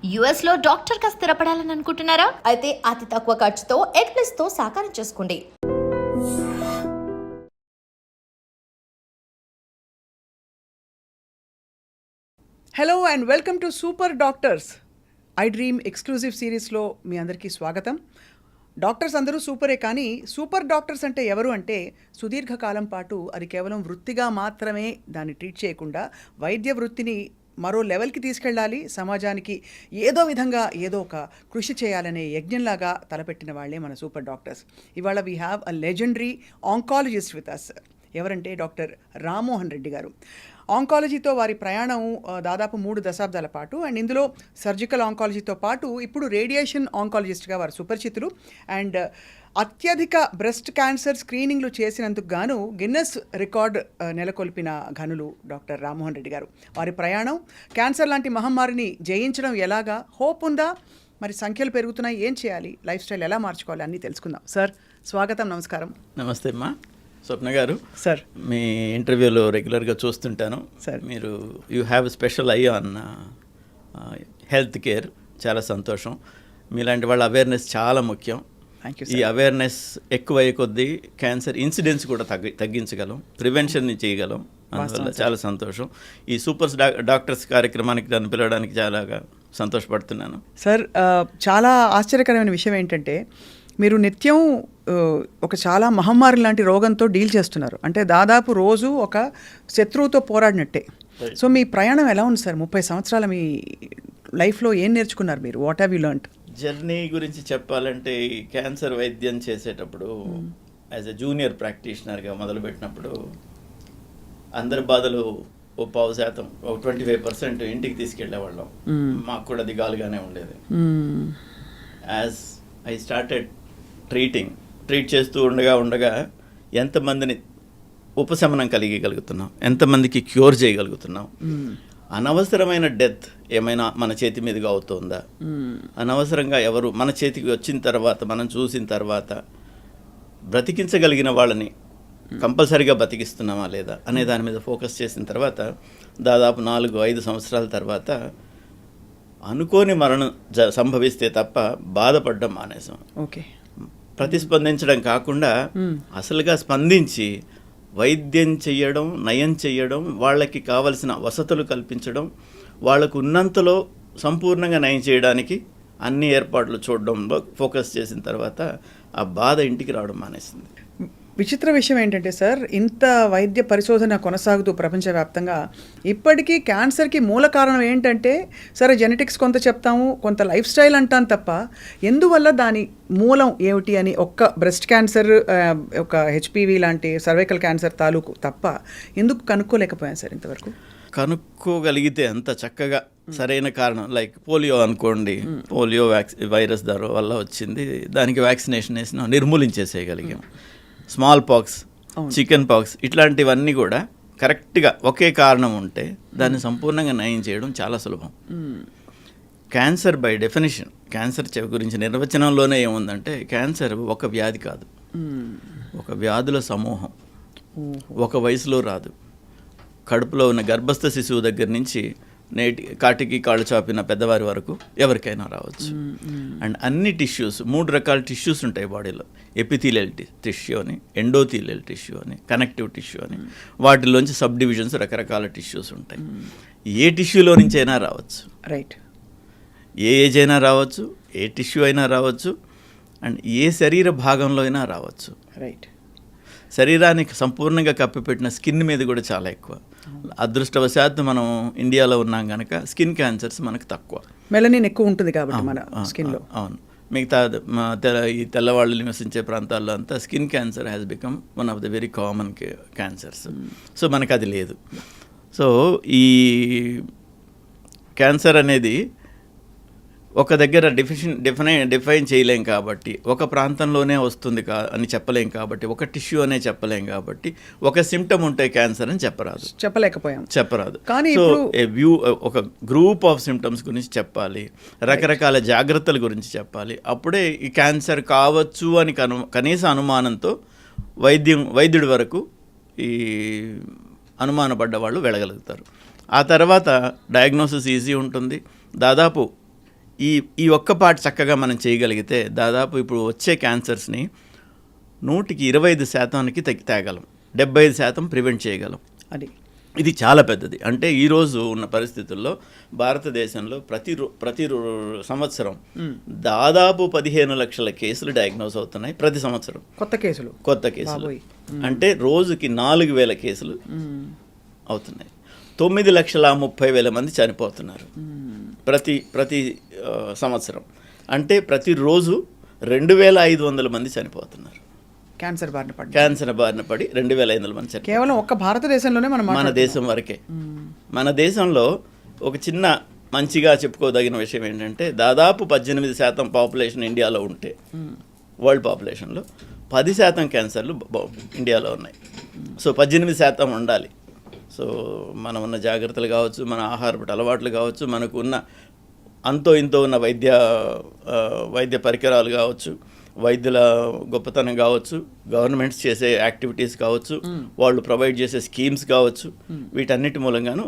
US లో doctor గా స్థిరపడాలని అనుకుంటున్నారా? అయితే అతి తక్కువ ఖర్చుతో ఎగ్ ప్లస్ తో సాకారం చేసుకోండి. Hello and welcome to super doctors I dream exclusive సిరీస్లో మీ అందరికీ స్వాగతం. డాక్టర్స్ అందరూ సూపరే, కానీ సూపర్ డాక్టర్స్ అంటే ఎవరు అంటే సుదీర్ఘకాలం పాటు అది కేవలం వృత్తిగా మాత్రమే దాన్ని ట్రీట్ చేయకుండా వైద్య వృత్తిని మరో లెవెల్కి తీసుకెళ్ళాలి, సమాజానికి ఏదో విధంగా ఏదో ఒక కృషి చేయాలనే యజ్ఞంలాగా తలపెట్టిన వాళ్ళే మన సూపర్ డాక్టర్స్. ఇవాళ we have a legendary oncologist with us. ఎవరంటే డాక్టర్ రామ్మోహన్ రెడ్డి గారు. ఆంకాలజీతో వారి ప్రయాణం దాదాపు 3 దశాబ్దాల పాటు, అండ్ ఇందులో సర్జికల్ ఆంకాలజీతో పాటు ఇప్పుడు రేడియేషన్ ఆంకాలజిస్ట్గా వారు సుపరిచితులు. అండ్ అత్యధిక బ్రెస్ట్ క్యాన్సర్ స్క్రీనింగ్లు చేసినందుకు గాను గిన్నెస్ రికార్డ్ నెలకొల్పిన ఘనులు డాక్టర్ రామ్మోహన్ రెడ్డి గారు. వారి ప్రయాణం క్యాన్సర్ లాంటి మహమ్మారిని జయించడం ఎలాగా, హోప్ ఉందా, మరి సంఖ్యలు పెరుగుతున్నాయి, ఏం చేయాలి, లైఫ్ స్టైల్ ఎలా మార్చుకోవాలి అన్నీ తెలుసుకుందాం. సార్ స్వాగతం, నమస్కారం. నమస్తే అమ్మా. స్వప్న గారు, సార్ మీ ఇంటర్వ్యూలో రెగ్యులర్గా చూస్తుంటాను. సార్ మీరు you have special I on health care. చాలా సంతోషం. మీలాంటి వాళ్ళ అవేర్నెస్ చాలా ముఖ్యం. Thank you. ఈ అవేర్నెస్ ఎక్కువయ్యే కొద్దీ క్యాన్సర్ ఇన్సిడెన్స్ కూడా తగ్గించగలం, ప్రివెన్షన్ చేయగలం. అందువల్ల చాలా సంతోషం. ఈ సూపర్ డాక్టర్స్ కార్యక్రమానికి నన్ను పిలవడానికి చాలా సంతోషపడుతున్నాను. సార్ చాలా ఆశ్చర్యకరమైన విషయం ఏంటంటే మీరు నిత్యం ఒక చాలా మహమ్మారి లాంటి రోగంతో డీల్ చేస్తున్నారు. అంటే దాదాపు రోజు ఒక శత్రువుతో పోరాడినట్టే. సో మీ ప్రయాణం ఎలా ఉంది సార్? 30 సంవత్సరాల మీ లైఫ్లో ఏం నేర్చుకున్నారు మీరు? What have you learned? Journey గురించి చెప్పాలంటే, ఈ క్యాన్సర్ వైద్యం చేసేటప్పుడు యాజ్ ఎ జూనియర్ ప్రాక్టీషనర్గా మొదలుపెట్టినప్పుడు అందరి బాధలు ఓ 50%, ఒక 25% ఇంటికి తీసుకెళ్లేవాళ్ళం. మాకు కూడా దిగాలుగానే ఉండేది. యాజ్ ఐ స్టార్టెడ్ ట్రీట్ చేస్తూ ఉండగా ఎంతమందిని ఉపశమనం కలిగగలుగుతున్నాం, ఎంతమందికి క్యూర్ చేయగలుగుతున్నాం, అనవసరమైన డెత్ ఏమైనా మన చేతి మీదుగా అవుతుందా, అనవసరంగా ఎవరు మన చేతికి వచ్చిన తర్వాత, మనం చూసిన తర్వాత బ్రతికించగలిగిన వాళ్ళని కంపల్సరీగా బతికిస్తున్నామా లేదా అనే దాని మీద ఫోకస్ చేసిన తర్వాత దాదాపు 4-5 సంవత్సరాల తర్వాత అనుకోని మరణం సంభవిస్తే తప్ప బాధపడడం మానేసాం. ఓకే. ప్రతిస్పందించడం కాకుండా అసలుగా స్పందించి వైద్యం చేయడం, నయం చేయడం, వాళ్ళకి కావలసిన వసతులు కల్పించడం, వాళ్ళకు ఉన్నంతలో సంపూర్ణంగా నయం చేయడానికి అన్ని ఏర్పాట్లు చూడడంలో ఫోకస్ చేసిన తర్వాత ఆ బాధ ఇంటికి రావడం మానేసింది. విచిత్ర విషయం ఏంటంటే సార్, ఇంత వైద్య పరిశోధన కొనసాగుతూ ప్రపంచవ్యాప్తంగా ఇప్పటికీ క్యాన్సర్కి మూల కారణం ఏంటంటే, సరే జెనెటిక్స్ కొంత చెప్తాము, కొంత లైఫ్ స్టైల్ అంటాను తప్ప ఎందువల్ల దాని మూలం ఏమిటి అని ఒక్క బ్రెస్ట్ క్యాన్సర్, ఒక హెచ్పివి లాంటి సర్వైకల్ క్యాన్సర్ తాలూకు తప్ప ఎందుకు కనుక్కోలేకపోయాను సార్ ఇంతవరకు? కనుక్కోగలిగితే అంత చక్కగా సరైన కారణం, లైక్ పోలియో అనుకోండి, పోలియో వైరస్ వల్ల వచ్చింది, దానికి వ్యాక్సినేషన్ వేసినా నిర్మూలించేసేయగలిగాం. స్మాల్ పాక్స్, చికెన్ పాక్స్, ఇట్లాంటివన్నీ కూడా కరెక్ట్గా ఒకే కారణం ఉంటే దాన్ని సంపూర్ణంగా నయం చేయడం చాలా సులభం. క్యాన్సర్ బై డెఫినేషన్, క్యాన్సర్ గురించి నిర్వచనంలోనే ఏముందంటే, క్యాన్సర్ ఒక వ్యాధి కాదు, ఒక వ్యాధుల సమూహం. ఒక వయసులో రాదు. కడుపులో ఉన్న గర్భస్థ శిశువు దగ్గర నుంచి కాటికి కాళ్ళు చాపిన పెద్దవారి వరకు ఎవరికైనా రావచ్చు. అండ్ అన్ని టిష్యూస్, 3 రకాల టిష్యూస్ ఉంటాయి బాడీలో. ఎపిథీలియల్ టిష్యూ అని, ఎండోథీలియల్ టిష్యూ అని, కనెక్టివ్ టిష్యూ అని. వాటిలోంచి సబ్ డివిజన్స్, రకరకాల టిష్యూస్ ఉంటాయి. ఏ టిష్యూలో నుంచి అయినా రావచ్చు. రైట్. ఏ ఏజ్ అయినా రావచ్చు, ఏ టిష్యూ అయినా రావచ్చు, అండ్ ఏ శరీర భాగంలో అయినా రావచ్చు. రైట్. శరీరానికి సంపూర్ణంగా కప్పిపెట్టిన స్కిన్ మీద కూడా చాలా ఎక్కువ. అదృష్టవశాత్తు మనం ఇండియాలో ఉన్నాం కనుక స్కిన్ క్యాన్సర్స్ మనకు తక్కువ. మెలనిన్ ఎక్కువ ఉంటుంది కాబట్టి మన స్కిన్లో. అవును. మిగతా ఈ తెల్లవాళ్ళు నివసించే ప్రాంతాల్లో అంతా skin cancer has become one of the very common cancers. So మనకు అది లేదు. సో ఈ క్యాన్సర్ అనేది ఒక దగ్గర డిఫైన్ చేయలేం కాబట్టి, ఒక ప్రాంతంలోనే వస్తుంది అని చెప్పలేం కాబట్టి, ఒక టిష్యూ అనే చెప్పలేం కాబట్టి, ఒక సిమ్టమ్ ఉంటే క్యాన్సర్ అని చెప్పరాదు. కానీ సో ఒక గ్రూప్ ఆఫ్ సిమ్టమ్స్ గురించి చెప్పాలి, రకరకాల జాగ్రత్తల గురించి చెప్పాలి. అప్పుడే ఈ క్యాన్సర్ కావచ్చు అని కనీస అనుమానంతో వైద్యుడి వరకు ఈ అనుమానపడ్డ వాళ్ళు వెళ్ళగలుగుతారు. ఆ తర్వాత డయాగ్నోసిస్ ఈజీ ఉంటుంది. దాదాపు ఈ ఈ ఒక్క పార్ట్ చక్కగా మనం చేయగలిగితే దాదాపు ఇప్పుడు వచ్చే క్యాన్సర్స్ని 125%కి తేగలం, 75% ప్రివెంట్ చేయగలం. అది ఇది చాలా పెద్దది. అంటే ఈరోజు ఉన్న పరిస్థితుల్లో భారతదేశంలో ప్రతి సంవత్సరం దాదాపు 15 లక్షల కేసులు డయాగ్నోస్ అవుతున్నాయి ప్రతి సంవత్సరం. కొత్త కేసులు అంటే రోజుకి 4,000 కేసులు అవుతున్నాయి. 9,30,000 మంది చనిపోతున్నారు ప్రతి సంవత్సరం. అంటే ప్రతిరోజు 2,500 మంది చనిపోతున్నారు క్యాన్సర్ బారిన పడి 2,500 మంది చనిపోతున్నారు. కేవలం ఒక్క భారతదేశంలోనే మన దేశం వరకే. మన దేశంలో ఒక చిన్న మంచిగా చెప్పుకోదగిన విషయం ఏంటంటే దాదాపు 18% పాపులేషన్ ఇండియాలో ఉంటే వరల్డ్ పాపులేషన్లో 10% క్యాన్సర్లు ఇండియాలో ఉన్నాయి. సో 18% ఉండాలి. సో మనం ఉన్న జాగ్రత్తలు కావచ్చు, మన ఆహారపు అలవాట్లు కావచ్చు, మనకు ఉన్న అంతో ఇంతో ఉన్న వైద్య పరికరాలు కావచ్చు, వైద్యుల గొప్పతనం కావచ్చు, గవర్నమెంట్స్ చేసే యాక్టివిటీస్ కావచ్చు, వాళ్ళు ప్రొవైడ్ చేసే స్కీమ్స్ కావచ్చు, వీటన్నిటి మూలంగాను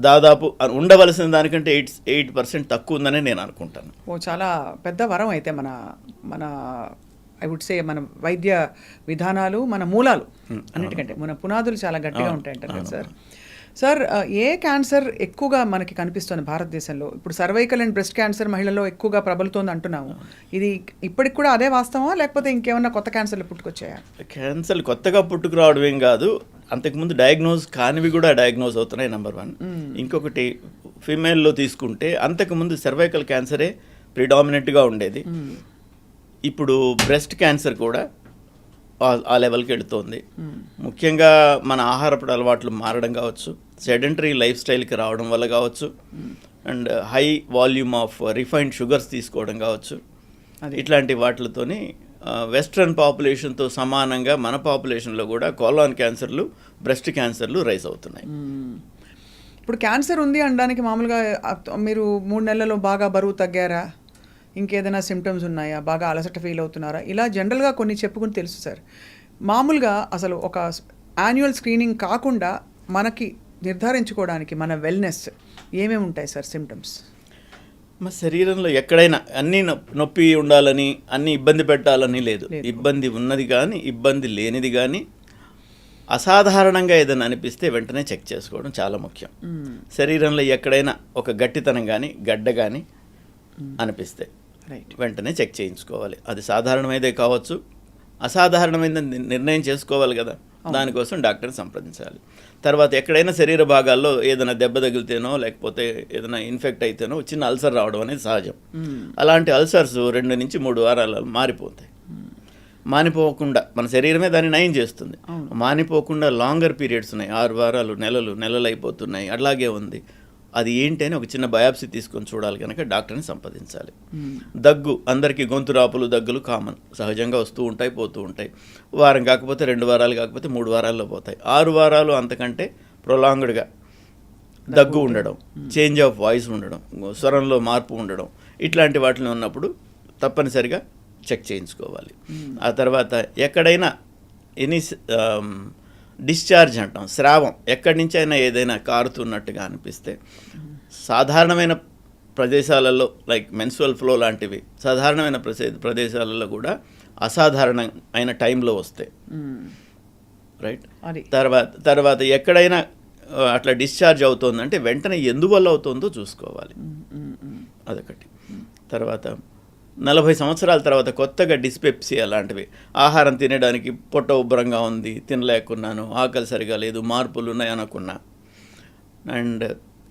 దాదాపు ఉండవలసిన దానికంటే 8% తక్కువ ఉందని నేను అనుకుంటాను. చాలా పెద్ద వరం అయితే మన ఐ వుడ్ సే మన వైద్య విధానాలు, మన మూలాలు అన్నిటికంటే మన పునాదులు చాలా గట్టిగా ఉంటాయంటారు కదా సార్. సార్, ఏ క్యాన్సర్ ఎక్కువగా మనకి కనిపిస్తుంది భారతదేశంలో? ఇప్పుడు సర్వైకల్ అండ్ బ్రెస్ట్ క్యాన్సర్ మహిళల్లో ఎక్కువగా ప్రబలుతోంది అంటున్నాము. ఇది ఇప్పటికి కూడా అదే వాస్తవమా, లేకపోతే ఇంకేమన్నా కొత్త క్యాన్సర్లు పుట్టుకొచ్చాయా? క్యాన్సర్లు కొత్తగా పుట్టుకురావడం ఏం కాదు, అంతకుముందు డయాగ్నోజ్ కానివి కూడా డయాగ్నోజ్ అవుతున్నాయి, నెంబర్ 1. ఇంకొకటి ఫీమేల్లో తీసుకుంటే అంతకుముందు సర్వైకల్ క్యాన్సరే ప్రిడామినెంట్గా ఉండేది. ఇప్పుడు బ్రెస్ట్ క్యాన్సర్ కూడా ఆ లెవెల్కి వెళుతోంది. ముఖ్యంగా మన ఆహారపు అలవాట్లు మారడం కావచ్చు, సెడెంటరీ లైఫ్ స్టైల్కి రావడం వల్ల కావచ్చు, and high volume of refined sugars తీసుకోవడం కావచ్చు, ఇట్లాంటి వాటితోని వెస్ట్రన్ పాపులేషన్తో సమానంగా మన పాపులేషన్లో కూడా కోలాన్ క్యాన్సర్లు, బ్రెస్ట్ క్యాన్సర్లు రైజ్ అవుతున్నాయి. ఇప్పుడు క్యాన్సర్ ఉంది అనడానికి మామూలుగా మీరు 3 నెలల్లో బాగా బరువు తగ్గారా, ఇంకేదైనా సిమ్టమ్స్ ఉన్నాయా, బాగా అలసట ఫీల్ అవుతున్నారా, ఇలా జనరల్గా కొన్ని చెప్పుకుని తెలుసు సార్. మామూలుగా అసలు ఒక యాన్యువల్ స్క్రీనింగ్ కాకుండా మనకి నిర్ధారించుకోవడానికి మన వెల్నెస్ ఏమేమి ఉంటాయి సార్ సిమ్టమ్స్? మా శరీరంలో ఎక్కడైనా అన్నీ నొప్పి ఉండాలని, అన్నీ ఇబ్బంది పెట్టాలని లేదు. ఇబ్బంది ఉన్నది కానీ, ఇబ్బంది లేనిది కానీ, అసాధారణంగా ఏదైనా అనిపిస్తే వెంటనే చెక్ చేసుకోవడం చాలా ముఖ్యం. శరీరంలో ఎక్కడైనా ఒక గట్టితనం కానీ, గడ్డ కానీ అనిపిస్తే వెంటనే చెక్ చేయించుకోవాలి. అది సాధారణమైనదే కావచ్చు, అసాధారణమైన నిర్ణయం చేసుకోవాలి కదా, దానికోసం డాక్టర్ని సంప్రదించాలి. తర్వాత ఎక్కడైనా శరీర భాగాల్లో ఏదైనా దెబ్బ తగిలితేనో లేకపోతే ఏదైనా ఇన్ఫెక్ట్ అయితేనో చిన్న అల్సర్ రావడం అనేది సహజం. అలాంటి అల్సర్స్ 2 నుంచి 3 వారాలలో మారిపోతాయి. మానిపోకుండా మన శరీరమే దాన్ని నయం చేస్తుంది. మానిపోకుండా లాంగర్ పీరియడ్స్ ఉన్నాయి, 6 వారాలు, నెలలు అయిపోతున్నాయి, అలాగే ఉంది. అది ఏంటి అని ఒక చిన్న బయాప్సీ తీసుకొని చూడాలి కనుక డాక్టర్ని సంప్రదించాలి. దగ్గు, అందరికీ గొంతు రాపులు, దగ్గులు కామన్, సహజంగా వస్తూ ఉంటాయి, పోతూ ఉంటాయి. వారం కాకపోతే 2 వారాలు కాకపోతే 3 వారాల్లో పోతాయి. 6 వారాలు అంతకంటే ప్రొలాంగ్డ్గా దగ్గు ఉండడం, చేంజ్ ఆఫ్ వాయిస్ ఉండడం, స్వరంలో మార్పు ఉండడం, ఇట్లాంటి వాటిని ఉన్నప్పుడు తప్పనిసరిగా చెక్ చేయించుకోవాలి. ఆ తర్వాత ఎక్కడైనా ఎనీ డిశ్చార్జ్ అంటాం, స్రావం, ఎక్కడి నుంచి అయినా ఏదైనా కారుతున్నట్టుగా అనిపిస్తే సాధారణమైన ప్రదేశాలలో లైక్ మెన్సువల్ ఫ్లో లాంటివి సాధారణమైన ప్రదేశాలలో కూడా అసాధారణమైన టైంలో వస్తాయి, రైట్. తర్వాత ఎక్కడైనా అట్లా డిశ్చార్జ్ అవుతుందంటే వెంటనే ఎందువల్ల అవుతుందో చూసుకోవాలి, అదొకటి. తర్వాత 40 సంవత్సరాల తర్వాత కొత్తగా డిస్పెప్సియా లాంటివి, ఆహారం తినడానికి పొట్ట ఉబ్బరంగా ఉంది, తినలేకున్నాను, ఆకలి సరిగా లేదు, మార్పులు ఉన్నాయి అనుకున్నా. అండ్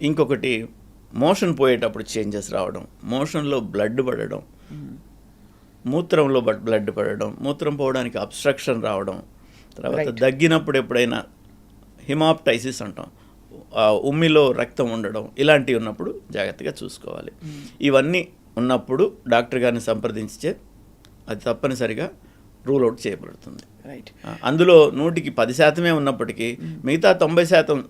ఇంకొకటి మోషన్ పోయేటప్పుడు చేంజెస్ రావడం, మోషన్లో బ్లడ్ పడడం, మూత్రంలో బ్లడ్ పడడం, మూత్రం పోవడానికి అబ్స్ట్రక్షన్ రావడం, తర్వాత దగ్గినప్పుడు ఎప్పుడైనా హిమాప్టైసిస్ అంటాం, ఉమ్మిలో రక్తం ఉండడం, ఇలాంటివి ఉన్నప్పుడు జాగ్రత్తగా చూసుకోవాలి. ఇవన్నీ ఉన్నప్పుడు డాక్టర్ గారిని సంప్రదించితే అది తప్పనిసరిగా రూల్ అవుట్ చేయబడుతుంది. రైట్. అందులో 100కి 10% ఉన్నప్పటికీ మిగతా 90%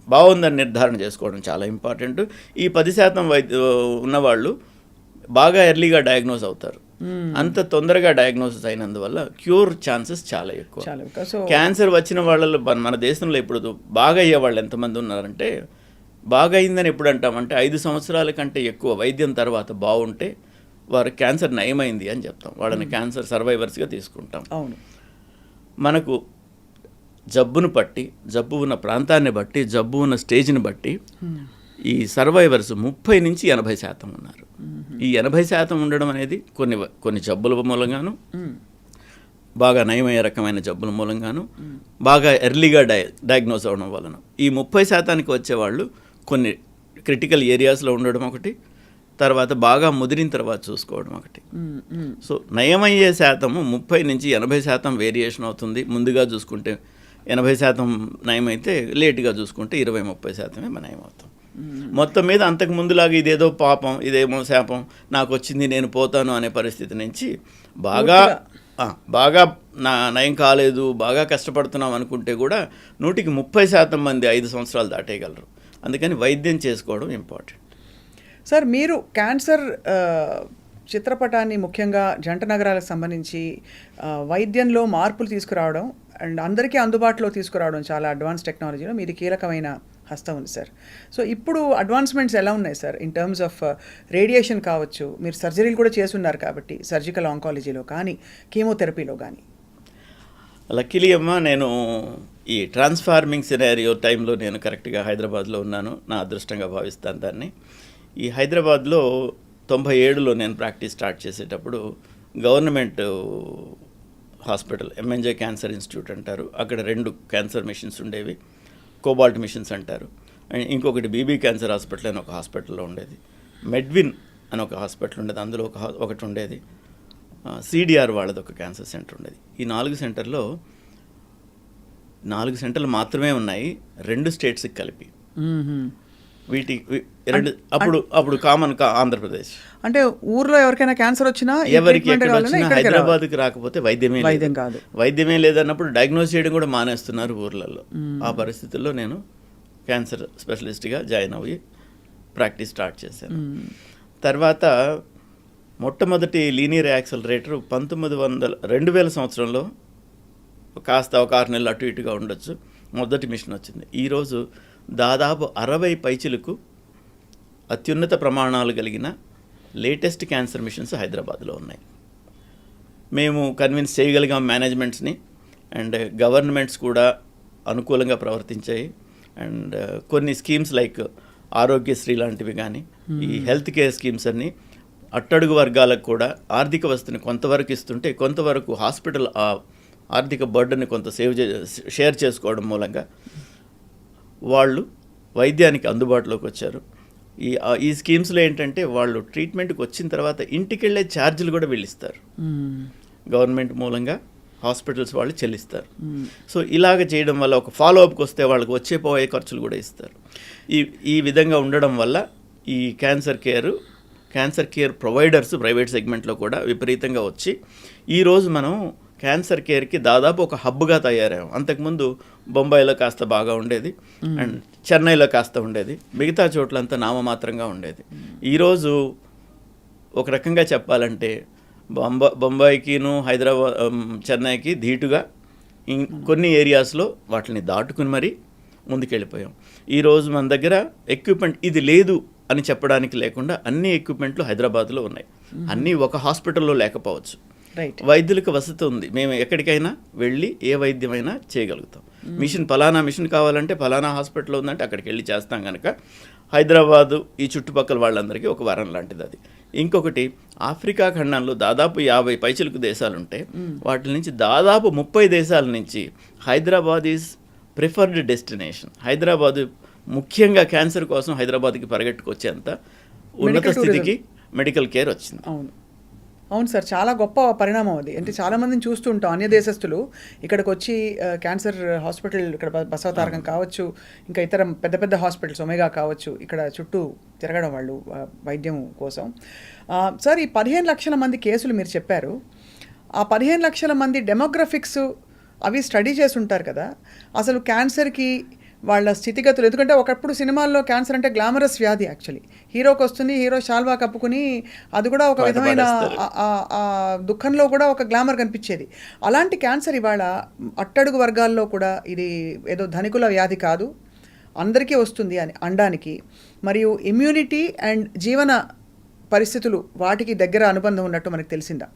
బాగుందని నిర్ధారణ చేసుకోవడం చాలా ఇంపార్టెంట్. ఈ 10% ఉన్నవాళ్ళు బాగా ఎర్లీగా డయాగ్నోస్ అవుతారు. అంత తొందరగా డయాగ్నోసిస్ అయినందువల్ల క్యూర్ ఛాన్సెస్ చాలా ఎక్కువ. క్యాన్సర్ వచ్చిన వాళ్ళలో మన దేశంలో ఇప్పుడు బాగా అయ్యే వాళ్ళు ఎంతమంది ఉన్నారంటే బాగా అయిందని ఎప్పుడు అంటామంటే 5 సంవత్సరాల కంటే ఎక్కువ వైద్యం తర్వాత బాగుంటే వారు క్యాన్సర్ నయమైంది అని చెప్తాం. వాళ్ళని క్యాన్సర్ సర్వైవర్స్గా తీసుకుంటాం. అవును. మనకు జబ్బును బట్టి, జబ్బు ఉన్న ప్రాంతాన్ని బట్టి, జబ్బు ఉన్న స్టేజ్ని బట్టి ఈ సర్వైవర్స్ 30 నుంచి 80% ఉన్నారు. ఈ 80% ఉండడం అనేది కొన్ని జబ్బుల మూలంగాను, బాగా నయమయ్యే రకమైన జబ్బుల మూలంగాను, బాగా ఎర్లీగా డయాగ్నోస్ అవ్వడం వలన ఈ 30%కి వచ్చేవాళ్ళు కొన్ని క్రిటికల్ ఏరియాస్లో ఉండడం ఒకటి, తర్వాత బాగా ముదిరిన తర్వాత చూసుకోవడం ఒకటి. సో నయమయ్యే శాతము 30 నుంచి 80% వేరియేషన్ అవుతుంది. ముందుగా చూసుకుంటే 80% నయమైతే, లేటుగా చూసుకుంటే 20-30% నయమవుతాం. మొత్తం మీద అంతకు ముందులాగా ఇదేదో పాపం, ఇదేమో శాపం, నాకు వచ్చింది నేను పోతాను అనే పరిస్థితి నుంచి బాగా నయం కాలేదు, బాగా కష్టపడుతున్నాం అనుకుంటే కూడా 130% మంది 5 సంవత్సరాలు దాటేయగలరు. అందుకని వైద్యం చేసుకోవడం ఇంపార్టెంట్. సార్, మీరు క్యాన్సర్ చిత్రపటాన్ని ముఖ్యంగా జంట నగరాలకు సంబంధించి వైద్యంలో మార్పులు తీసుకురావడం అండ్ అందరికీ అందుబాటులో తీసుకురావడం, చాలా అడ్వాన్స్ టెక్నాలజీలో మీది కీలకమైన హస్తం ఉంది సార్. సో ఇప్పుడు అడ్వాన్స్మెంట్స్ ఎలా ఉన్నాయి sir in terms of radiation కావచ్చు, మీరు సర్జరీలు కూడా చేస్తున్నారు కాబట్టి సర్జికల్ ఆంకాలజీలో కానీ కీమోథెరపీలో కానీ? లక్కీలీ అమ్మ, నేను ఈ ట్రాన్స్ఫార్మింగ్ సినారియో టైంలో నేను కరెక్ట్గా హైదరాబాద్లో ఉన్నాను. నా అదృష్టంగా భావిస్తాను దాన్ని. ఈ హైదరాబాద్లో 97లో నేను ప్రాక్టీస్ స్టార్ట్ చేసేటప్పుడు government hospital MNJ cancer institute అంటారు, అక్కడ 2 క్యాన్సర్ మిషన్స్ ఉండేవి, కోబాల్ట్ మిషన్స్ అంటారు. అండ్ ఇంకొకటి బీబీ క్యాన్సర్ హాస్పిటల్ అని ఒక హాస్పిటల్లో ఉండేది, మెడ్విన్ అని ఒక హాస్పిటల్ ఉండేది, అందులో ఒకటి ఉండేది, సిడిఆర్ వాళ్ళది ఒక క్యాన్సర్ సెంటర్ ఉండేది. ఈ 4 సెంటర్లో 4 సెంటర్లు మాత్రమే ఉన్నాయి 2 స్టేట్స్కి కలిపి. అప్పుడు కామన్ ఆంధ్రప్రదేశ్ అంటే ఊర్లో ఎవరికైనా క్యాన్సర్ వచ్చినా, ఎవరికి హైదరాబాద్కి రాకపోతే వైద్యం కాదు, వైద్యమే లేదన్నప్పుడు డయాగ్నోస్ చేయడం కూడా మానేస్తున్నారు ఊర్లలో. ఆ పరిస్థితుల్లో నేను క్యాన్సర్ స్పెషలిస్ట్గా జాయిన్ అయ్యి ప్రాక్టీస్ స్టార్ట్ చేశాను. తర్వాత మొట్టమొదటి లీనియర్ యాక్సలరేటర్ 2000 సంవత్సరంలో కాస్త ఒక 6 నెలలు అటు ఇటుగా ఉండొచ్చు, మొదటి మిషన్ వచ్చింది. ఈరోజు దాదాపు 60 పైచిలకు అత్యున్నత ప్రమాణాలు కలిగిన లేటెస్ట్ క్యాన్సర్ మిషన్స్ హైదరాబాద్లో ఉన్నాయి. మేము కన్విన్స్ చేయగలిగాం మేనేజ్మెంట్స్ని, అండ్ గవర్నమెంట్స్ కూడా అనుకూలంగా ప్రవర్తించాయి. అండ్ కొన్ని స్కీమ్స్ లైక్ ఆరోగ్యశ్రీ లాంటివి కానీ, ఈ హెల్త్ కేర్ స్కీమ్స్ అన్నీ అట్టడుగు వర్గాలకు కూడా ఆర్థిక వస్తుని కొంతవరకు ఇస్తుంటే, కొంతవరకు హాస్పిటల్ ఆర్థిక బర్డన్ని కొంత షేర్ చేసుకోవడం మూలంగా వాళ్ళు వైద్యానికి అందుబాటులోకి వచ్చారు. ఈ స్కీమ్స్లో ఏంటంటే వాళ్ళు ట్రీట్మెంట్కి వచ్చిన తర్వాత ఇంటికి వెళ్ళే ఛార్జీలు కూడా వీళ్ళిస్తారు, గవర్నమెంట్ మూలంగా హాస్పిటల్స్ వాళ్ళు చెల్లిస్తారు. సో ఇలాగ చేయడం వల్ల ఒక ఫాలోఅప్కి వస్తే వాళ్ళకి పోయే ఖర్చులు కూడా ఇస్తారు. ఈ విధంగా ఉండడం వల్ల ఈ క్యాన్సర్ కేర్ ప్రొవైడర్స్ ప్రైవేట్ సెగ్మెంట్లో కూడా విపరీతంగా వచ్చి ఈరోజు మనం క్యాన్సర్ కేర్కి దాదాపు ఒక హబ్గా తయారయ్యాం. అంతకుముందు బొంబాయిలో కాస్త బాగా ఉండేది, అండ్ చెన్నైలో కాస్త ఉండేది, మిగతా చోట్లంతా నామమాత్రంగా ఉండేది. ఈరోజు ఒక రకంగా చెప్పాలంటే బొంబాయికిను హైదరాబాద్ చెన్నైకి ధీటుగా కొన్ని ఏరియాస్లో వాటిని దాటుకుని మరీ ముందుకెళ్ళిపోయాం. ఈరోజు మన దగ్గర ఎక్విప్మెంట్ ఇది లేదు అని చెప్పడానికి లేకుండా అన్ని ఎక్విప్మెంట్లు హైదరాబాద్లో ఉన్నాయి. అన్నీ ఒక హాస్పిటల్లో లేకపోవచ్చు, వైద్యులకు వసతి ఉంది. మేము ఎక్కడికైనా వెళ్ళి ఏ వైద్యమైనా చేయగలుగుతాం. ఫలానా మిషన్ కావాలంటే ఫలానా హాస్పిటల్లో ఉందంటే అక్కడికి వెళ్ళి చేస్తాం కనుక హైదరాబాదు ఈ చుట్టుపక్కల వాళ్ళందరికీ ఒక వరం లాంటిది అది. ఇంకొకటి, ఆఫ్రికా ఖండంలో దాదాపు 50 పైచిలకు దేశాలుంటే వాటి నుంచి దాదాపు 30 దేశాల నుంచి Hyderabad is preferred destination. Hyderabad ముఖ్యంగా క్యాన్సర్ కోసం హైదరాబాద్కి పరిగెట్టుకొచ్చేంత ఉన్నత స్థితికి మెడికల్ కేర్ వచ్చింది. అవును సార్, చాలా గొప్ప పరిణామం అది. అంటే చాలామందిని చూస్తూ ఉంటాం, అన్య దేశస్తులు ఇక్కడికి వచ్చి క్యాన్సర్ హాస్పిటల్, ఇక్కడ బసవతారకం కావచ్చు, ఇంకా ఇతర పెద్ద పెద్ద హాస్పిటల్స్ ఒమేగా కావచ్చు, ఇక్కడ చుట్టూ తిరగడం వాళ్ళు వైద్యం కోసం. సార్, ఈ 15 లక్షల మంది కేసులు మీరు చెప్పారు, ఆ 15 లక్షల మంది డెమోగ్రఫిక్స్ అవి స్టడీ చేసి ఉంటారు కదా, అసలు క్యాన్సర్కి వాళ్ళ స్థితిగతులు. ఎందుకంటే ఒకప్పుడు సినిమాల్లో క్యాన్సర్ అంటే గ్లామరస్ వ్యాధి, యాక్చువల్లీ హీరోకి వస్తుంది, హీరో షాల్వా కప్పుకుని అది కూడా ఒక విధమైన దుఃఖంలో కూడా ఒక గ్లామర్ కనిపించేది. అలాంటి క్యాన్సర్ ఇవాళ అట్టడుగు వర్గాల్లో కూడా ఇది ఏదో ధనికుల వ్యాధి కాదు, అందరికీ వస్తుంది అని అనడానికి మరియు ఇమ్యూనిటీ అండ్ జీవన పరిస్థితులు వాటికి దగ్గర అనుబంధం ఉన్నట్టు మనకు తెలిసిందా?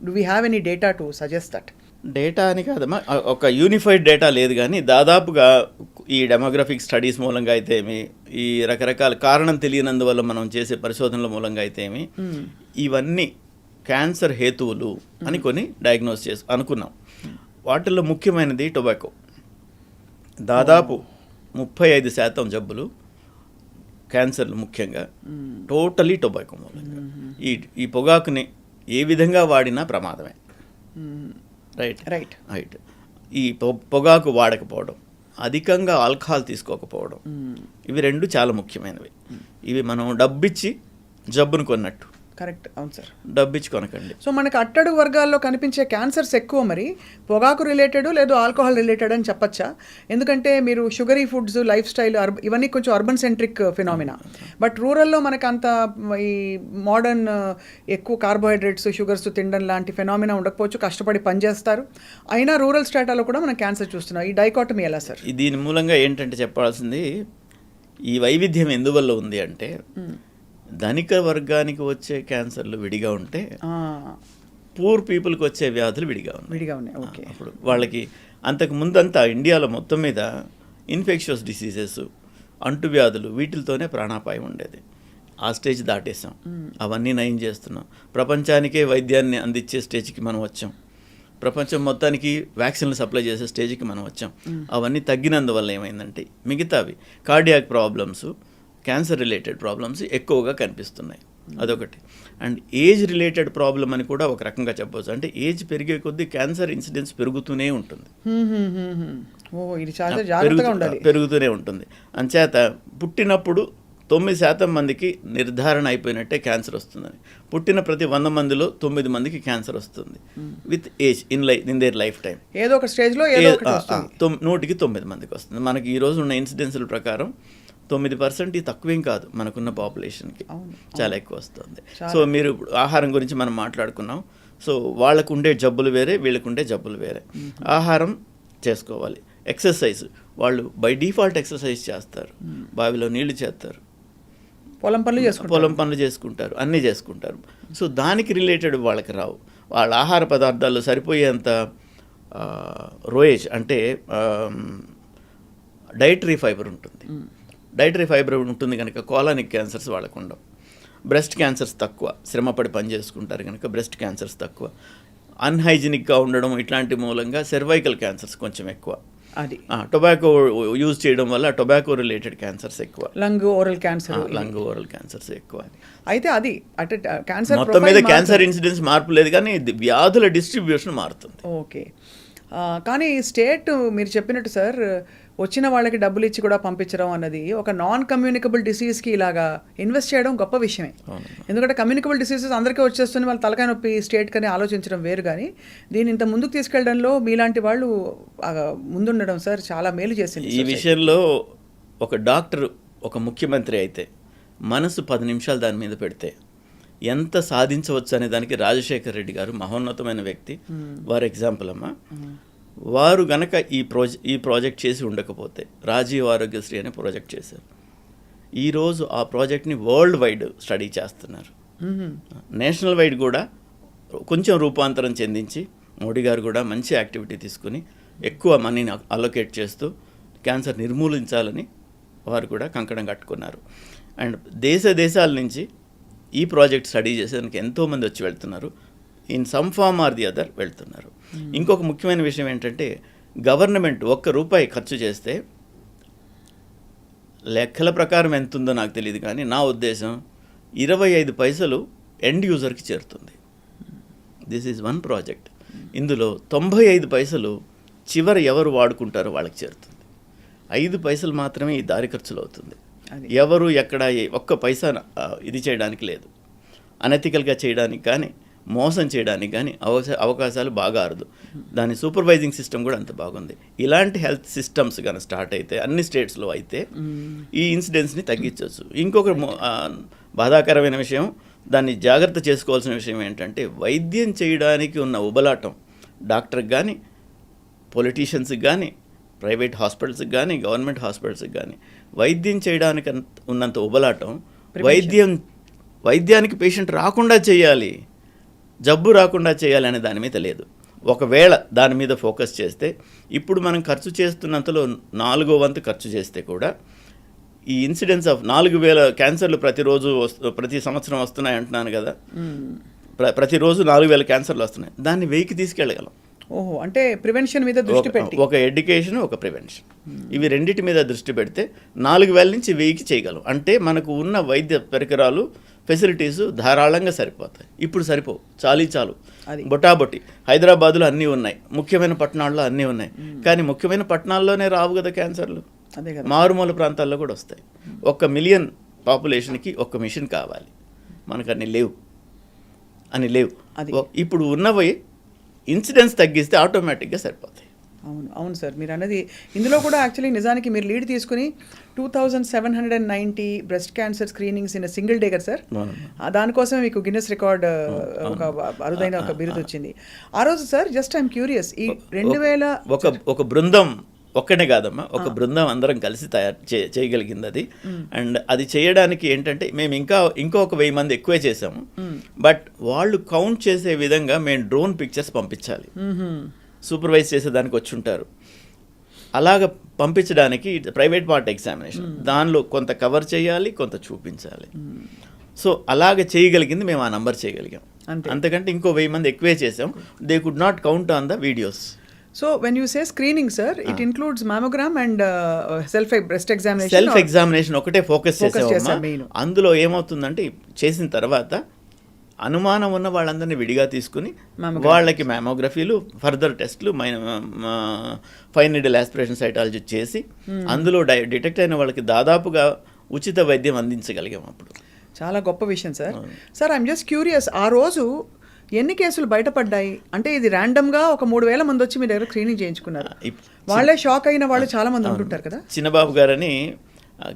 Do we have any data to suggest that? Data అని కాదమ్మా, ఒక యూనిఫైడ్ డేటా లేదు, కానీ దాదాపుగా ఈ డెమోగ్రఫిక్ స్టడీస్ మూలంగా అయితేమి, ఈ రకరకాల కారణం తెలియనందువల్ల మనం చేసే పరిశోధనల మూలంగా అయితేమి, ఇవన్నీ క్యాన్సర్ హేతువులు అని కొన్ని డయాగ్నోస్ అనుకున్నాం. వాటిల్లో ముఖ్యమైనది టొబాకో. దాదాపు 35% జబ్బులు క్యాన్సర్లు ముఖ్యంగా టోటలీ టొబాకో మూలంగా. ఈ పొగాకుని ఏ విధంగా వాడినా ప్రమాదమే. రైట్. ఈ పొగాకు వాడకపోవడం, అధికంగా ఆల్కహాల్ తీసుకోకపోవడం, ఇవి రెండు చాలా ముఖ్యమైనవి. ఇవి మనం డబ్బిచ్చి జబ్బును కొన్నట్టు. కరెక్ట్, అవును సార్, డబ్బిచ్చి కొనకండి. సో మనకు అట్టడుగు వర్గాల్లో కనిపించే క్యాన్సర్స్ ఎక్కువ మరి పొగాకు రిలేటెడ్ లేదు ఆల్కహాల్ రిలేటెడ్ అని చెప్పచ్చా? ఎందుకంటే మీరు షుగరీ ఫుడ్స్, లైఫ్ స్టైల్ ఇవన్నీ కొంచెం అర్బన్ సెంట్రిక్ ఫినామినా. బట్ రూరల్లో మనకు అంత ఈ మోడర్న్ ఎక్కువ కార్బోహైడ్రేట్స్, షుగర్స్ తినడం లాంటి ఫినామినా ఉండకపోవచ్చు, కష్టపడి పనిచేస్తారు, అయినా రూరల్ స్టేటాలో కూడా మనం క్యాన్సర్ చూస్తున్నాం. ఈ డైకాటమీ ఎలా సార్? దీని మూలంగా ఏంటంటే చెప్పాల్సింది, ఈ వైవిధ్యం ఎందువల్ల ఉంది అంటే, ధనిక వర్గానికి వచ్చే క్యాన్సర్లు విడిగా ఉంటే పూర్ పీపుల్కి వచ్చే వ్యాధులు విడిగా ఉన్నాయి. ఓకే. అప్పుడు వాళ్ళకి అంతకు ముందంతా ఇండియాలో మొత్తం మీద ఇన్ఫెక్షియస్ డిసీజెస్, అంటువ్యాధులు, వీటితోనే ప్రాణాపాయం ఉండేది. ఆ స్టేజ్ దాటేసాం, అవన్నీ నయం చేస్తున్నాం. ప్రపంచానికే వైద్యాన్ని అందించే స్టేజ్కి మనం వచ్చాం. ప్రపంచం మొత్తానికి వ్యాక్సిన్లు సప్లై చేసే స్టేజ్కి మనం వచ్చాం. అవన్నీ తగ్గినందువల్ల ఏమైందంటే మిగతావి cardiac problems, cancer related problems ఎక్కువగా కనిపిస్తున్నాయి. అదొకటి. అండ్ ఏజ్ రిలేటెడ్ ప్రాబ్లం అని కూడా ఒక రకంగా చెప్పవచ్చు. అంటే ఏజ్ పెరిగే కొద్దీ క్యాన్సర్ ఇన్సిడెన్స్ పెరుగుతూనే ఉంటుంది. పెరుగుతూనే ఉంటుంది. అంచేత పుట్టినప్పుడు 9% మందికి నిర్ధారణ అయిపోయినట్టే క్యాన్సర్ వస్తుందని. పుట్టిన ప్రతి 100 మందిలో 9 మందికి క్యాన్సర్ వస్తుంది with age in their life time. ఏదో ఒక స్టేజ్లో 100కి 9 మందికి వస్తుంది. మనకి ఈ రోజు ఉన్న ఇన్సిడెన్స్ల ప్రకారం 9% తక్కువేం కాదు, మనకున్న పాపులేషన్కి చాలా ఎక్కువ వస్తుంది. సో మీరు ఆహారం గురించి మనం మాట్లాడుకున్నాం. సో వాళ్ళకు ఉండే జబ్బులు వేరే, వీళ్ళకు ఉండే జబ్బులు వేరే. ఆహారం చేసుకోవాలి. ఎక్సర్సైజ్, వాళ్ళు బై డిఫాల్ట్ ఎక్సర్సైజ్ చేస్తారు, బావిలో నీళ్లు చేస్తారు, పొలం పనులు చేసుకుంటారు, అన్నీ చేసుకుంటారు. సో దానికి రిలేటెడ్ వాళ్ళకి రావు. వాళ్ళ ఆహార పదార్థాల్లో సరిపోయేంత రోయేజ్ అంటే డైటరీ ఫైబర్ ఉంటుంది. డైటరీ ఫైబర్ ఉంటుంది కనుక కోలానిక్ క్యాన్సర్స్ వాళ్ళకు ఉండవు. బ్రెస్ట్ క్యాన్సర్స్ తక్కువ, శ్రమపడి పని చేసుకుంటారు కనుక బ్రెస్ట్ క్యాన్సర్స్ తక్కువ. అన్హైజీనిక్గా ఉండడం ఇట్లాంటి మూలంగా సర్వైకల్ క్యాన్సర్స్ కొంచెం ఎక్కువ. అది టొబాకో యూజ్ చేయడం వల్ల టొబాకో రిలేటెడ్ క్యాన్సర్స్ ఎక్కువ. లంగ్ ఓరల్ క్యాన్సర్స్ ఎక్కువ. అయితే అది అంటే క్యాన్సర్ మొత్తం మీద క్యాన్సర్ ఇన్సిడెన్స్ మార్పు లేదు, కానీ వ్యాధుల డిస్ట్రిబ్యూషన్ మారుతుంది. ఓకే. కానీ స్టేట్ మీరు చెప్పినట్టు సార్, వచ్చిన వాళ్ళకి డబ్బులు ఇచ్చి కూడా పంపించడం అన్నది ఒక నాన్ కమ్యూనికబుల్ డిసీజ్కి ఇలాగా ఇన్వెస్ట్ చేయడం గొప్ప విషయమే. ఎందుకంటే కమ్యూనికబుల్ డిసీజెస్ అందరికీ వచ్చేస్తుంది, వాళ్ళ తలకాయ నొప్పి స్టేట్ కని ఆలోచించడం వేరు. కానీ దీన్ని ఇంత ముందుకు తీసుకెళ్లడంలో మీలాంటి వాళ్ళు ముందుండడం సార్ చాలా మేలు చేసింది. ఈ విషయంలో ఒక డాక్టర్, ఒక ముఖ్యమంత్రి అయితే మనసు 10 నిమిషాలు దాని మీద పెడితే ఎంత సాధించవచ్చు అనే దానికి రాజశేఖర్ రెడ్డి గారు మహోన్నతమైన వ్యక్తి. వారు ఎగ్జాంపుల్ అమ్మా. వారు గనక ఈ ప్రాజెక్ట్ చేసి ఉండకపోతే, రాజీవ్ ఆరోగ్యశ్రీ అనే ప్రాజెక్ట్ చేశారు. ఈరోజు ఆ ప్రాజెక్ట్ని వరల్డ్ వైడ్ స్టడీ చేస్తున్నారు. నేషనల్ వైడ్ కూడా కొంచెం రూపాంతరం చెందించి మోడీ గారు కూడా మంచి యాక్టివిటీ తీసుకుని ఎక్కువ మనీని అలొకేట్ చేస్తూ క్యాన్సర్ నిర్మూలించాలని వారు కూడా కంకణం కట్టుకున్నారు. అండ్ దేశాల నుంచి ఈ ప్రాజెక్ట్ స్టడీ చేసేందుకు ఎంతోమంది వచ్చి వెళ్తున్నారు. In some form or the other వెళ్తున్నారు. ఇంకొక ముఖ్యమైన విషయం ఏంటంటే, గవర్నమెంట్ ₹1 ఖర్చు చేస్తే లెక్కల ప్రకారం ఎంత ఉందో నాకు తెలియదు, కానీ నా ఉద్దేశం 25 పైసలు ఎండ్ యూజర్కి చేరుతుంది. This is one project. ఇందులో 95 పైసలు చివరి ఎవరు వాడుకుంటారో వాళ్ళకి చేరుతుంది. 5 పైసలు మాత్రమే ఈ దారి ఖర్చులు అవుతుంది. ఎవరు ఎక్కడ ఒక్క పైసా ఇది చేయడానికి లేదు. అనెథికల్గా చేయడానికి కానీ, మోసం చేయడానికి కానీ అవకాశాలు బాగా అరుదు. దాని సూపర్వైజింగ్ సిస్టమ్ కూడా అంత బాగుంది. ఇలాంటి హెల్త్ సిస్టమ్స్ కానీ స్టార్ట్ అయితే అన్ని స్టేట్స్లో అయితే ఈ ఇన్సిడెన్స్ని తగ్గించవచ్చు. ఇంకొక బాధాకరమైన విషయం, దాన్ని జాగ్రత్త చేసుకోవాల్సిన విషయం ఏంటంటే, వైద్యం చేయడానికి ఉన్న ఉబలాటం డాక్టర్కి కానీ, పొలిటీషియన్స్కి కానీ, ప్రైవేట్ హాస్పిటల్స్కి కానీ గవర్నమెంట్ హాస్పిటల్స్కి కానీ వైద్యం చేయడానికి ఉన్నంత ఉబలాటం వైద్యానికి పేషెంట్ రాకుండా చేయాలి, జబ్బు రాకుండా చేయాలి అనే దాని మీద లేదు. ఒకవేళ దాని మీద ఫోకస్ చేస్తే ఇప్పుడు మనం ఖర్చు చేస్తున్నంతలో 4వ వంతు ఖర్చు చేస్తే కూడా ఈ ఇన్సిడెన్స్ ఆఫ్ 4,000 క్యాన్సర్లు ప్రతి సంవత్సరం వస్తున్నాయి అంటున్నాను కదా, ప్రతిరోజు 4,000 క్యాన్సర్లు వస్తున్నాయి. దాన్ని 1000కి తీసుకెళ్ళగలం. ఓహో, అంటే ప్రివెన్షన్ మీద దృష్టి పెట్టి ఒక ఎడ్యుకేషన్, ఒక ప్రివెన్షన్, ఇవి రెండింటి మీద దృష్టి పెడితే 4,000 నుంచి 1000కి చేయగలం. అంటే మనకు ఉన్న వైద్య పరికరాలు, ఫెసిలిటీస్ ధారాళంగా సరిపోతాయి. ఇప్పుడు సరిపోవు, చాలు బొటాబొట్టి. హైదరాబాద్లో అన్నీ ఉన్నాయి, ముఖ్యమైన పట్టణాల్లో అన్నీ ఉన్నాయి, కానీ ముఖ్యమైన పట్టణాల్లోనే రావు కదా క్యాన్సర్లు, అదే కదా, మారుమూల ప్రాంతాల్లో కూడా వస్తాయి. 1 మిలియన్ పాపులేషన్కి 1 మిషన్ కావాలి, మనకు అన్ని లేవు. ఇప్పుడు ఉన్నవి ఇన్సిడెన్స్ తగ్గిస్తే ఆటోమేటిక్గా సరిపోతాయి. అవును సార్, మీరు అన్నది ఇందులో కూడా యాక్చువల్లీ నిజానికి మీరు లీడ్ తీసుకుని 2790 breast cancer screenings in single day కదా సార్. దానికోసం మీకు గిన్నెస్ రికార్డ్ ఒక అరుదైన ఒక బిరుదు వచ్చింది ఆ రోజు సార్. జస్ట్ ఐఎమ్ క్యూరియస్, ఈ 2000 ఒక బృందం ఒక్కనే కాదమ్మా, ఒక బృందం అందరం కలిసి చేయగలిగింది అది. అండ్ అది చేయడానికి ఏంటంటే మేము ఇంకా 1,000 మంది ఎక్కువే చేసాము. బట్ వాళ్ళు కౌంట్ చేసే విధంగా మేము డ్రోన్ పిక్చర్స్ పంపించాలి, సూపర్వైజ్ చేసేదానికి వచ్చి ఉంటారు. అలాగ పంపించడానికి ప్రైవేట్ పార్ట్ ఎగ్జామినేషన్, దానిలో కొంత కవర్ చేయాలి, కొంత చూపించాలి. సో అలాగ చేయగలిగింది మేము ఆ నంబర్ చేయగలిగాం. అంతకంటే 1000 మంది ఎక్కువే చేసాం. They could not count on the videos. So when you say screening sir, it includes mammogram and self breast examination. Self examination ఒకటే ఫోకస్ చేసాము. అందులో ఏమవుతుందంటే చేసిన తర్వాత అనుమానం ఉన్న వాళ్ళందరినీ విడిగా తీసుకుని వాళ్ళకి మ్యామోగ్రఫీలు, ఫర్దర్ టెస్ట్లు, ఫైన్ నీడిల్ ఆస్పిరేషన్ సైటాలజీ చేసి అందులో డిటెక్ట్ అయిన వాళ్ళకి దాదాపుగా ఉచిత వైద్యం అందించగలిగాం. అప్పుడు చాలా గొప్ప విషయం sir. Sir I'm just curious, ఆ రోజు ఎన్ని కేసులు బయటపడ్డాయి? అంటే ఇది ర్యాండమ్గా ఒక 3,000 మంది వచ్చి మీ దగ్గర స్క్రీనింగ్ చేయించుకున్నారు, వాళ్ళే షాక్ అయిన వాళ్ళు చాలా మంది ఉంటుంటారు కదా. చిన్నబాబు గారని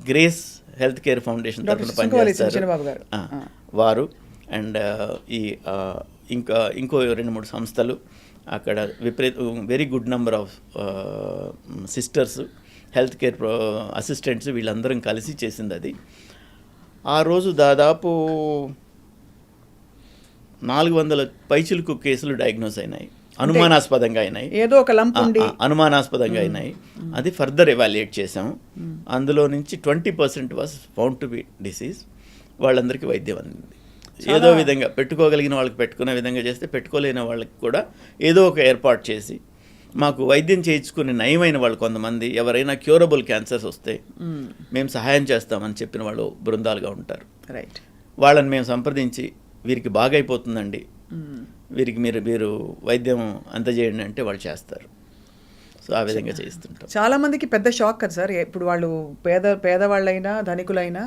గ్రేస్ హెల్త్ కేర్ ఫౌండేషన్ తరఫున పనిచేస్తారు చిన్నబాబు గారు, వారు అండ్ ఇంకో 2-3 సంస్థలు అక్కడ very good number of sisters, health care assistants, వీళ్ళందరం కలిసి చేసింది అది. ఆ రోజు దాదాపు 400 పైచిలుకు కేసులు డయాగ్నోస్ అయినాయి, అనుమానాస్పదంగా అయినాయి, ఏదో ఒక లంప్ ఉండి అనుమానాస్పదంగా అయినాయి. అది ఫర్దర్ ఎవాల్యుయేట్ చేసాము. అందులో నుంచి 20% was found to B disease. వాళ్ళందరికీ వైద్యం అందింది. ఏదో విధంగా పెట్టుకోగలిగిన వాళ్ళకి పెట్టుకునే విధంగా చేస్తే, పెట్టుకోలేని వాళ్ళకి కూడా ఏదో ఒక ఏర్పాటు చేసి, మాకు వైద్యం చేయించుకుని నయమైన వాళ్ళు కొంతమంది, ఎవరైనా క్యూరబుల్ క్యాన్సర్స్ వస్తే మేము సహాయం చేస్తామని చెప్పిన వాళ్ళు బృందాలుగా ఉంటారు. రైట్, వాళ్ళని మేము సంప్రదించి వీరికి బాగైపోతుందండి, వీరికి మీరు వైద్యం అందజేయండి అంటే వాళ్ళు చేస్తారు. సో ఆ విధంగా చేస్తుంటాం. చాలా మందికి పెద్ద షాక్ కదా సార్. ఇప్పుడు వాళ్ళు పేదవాళ్ళైనా ధనికులైనా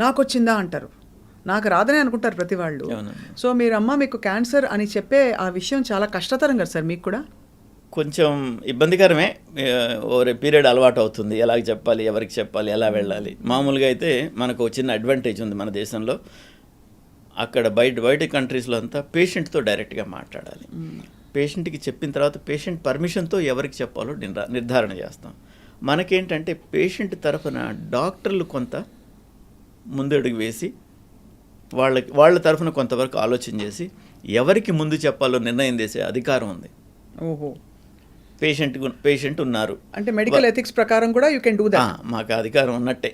నాకు వచ్చిందా అంటారు, నాకు రాదని అనుకుంటారు ప్రతి వాళ్ళు. సో మీకు క్యాన్సర్ అని చెప్పే ఆ విషయం చాలా కష్టతరం కదా సార్ మీకు కూడా. కొంచెం ఇబ్బందికరమే, ఓరే పీరియడ్ అలవాటు అవుతుంది, ఎలాగ చెప్పాలి, ఎవరికి చెప్పాలి, ఎలా వెళ్ళాలి. మామూలుగా అయితే మనకు చిన్న అడ్వాంటేజ్ ఉంది మన దేశంలో. అక్కడ బయట కంట్రీస్లో అంతా పేషెంట్తో డైరెక్ట్గా మాట్లాడాలి. పేషెంట్కి చెప్పిన తర్వాత పేషెంట్ పర్మిషన్తో ఎవరికి చెప్పాలో నిర్ధారణ చేస్తాం. మనకేంటంటే పేషెంట్ తరఫున డాక్టర్లు కొంత ముందడుగు వేసి వాళ్ళ తరఫున కొంతవరకు ఆలోచన చేసి ఎవరికి ముందు చెప్పాలో నిర్ణయం చేసే అధికారం ఉంది. ఓహో, పేషెంట్ ఉన్నారు అంటే మెడికల్ ఎథిక్స్ ప్రకారం కూడా యూ కెన్ డూ దట్. మాకు అధికారం ఉన్నట్టే,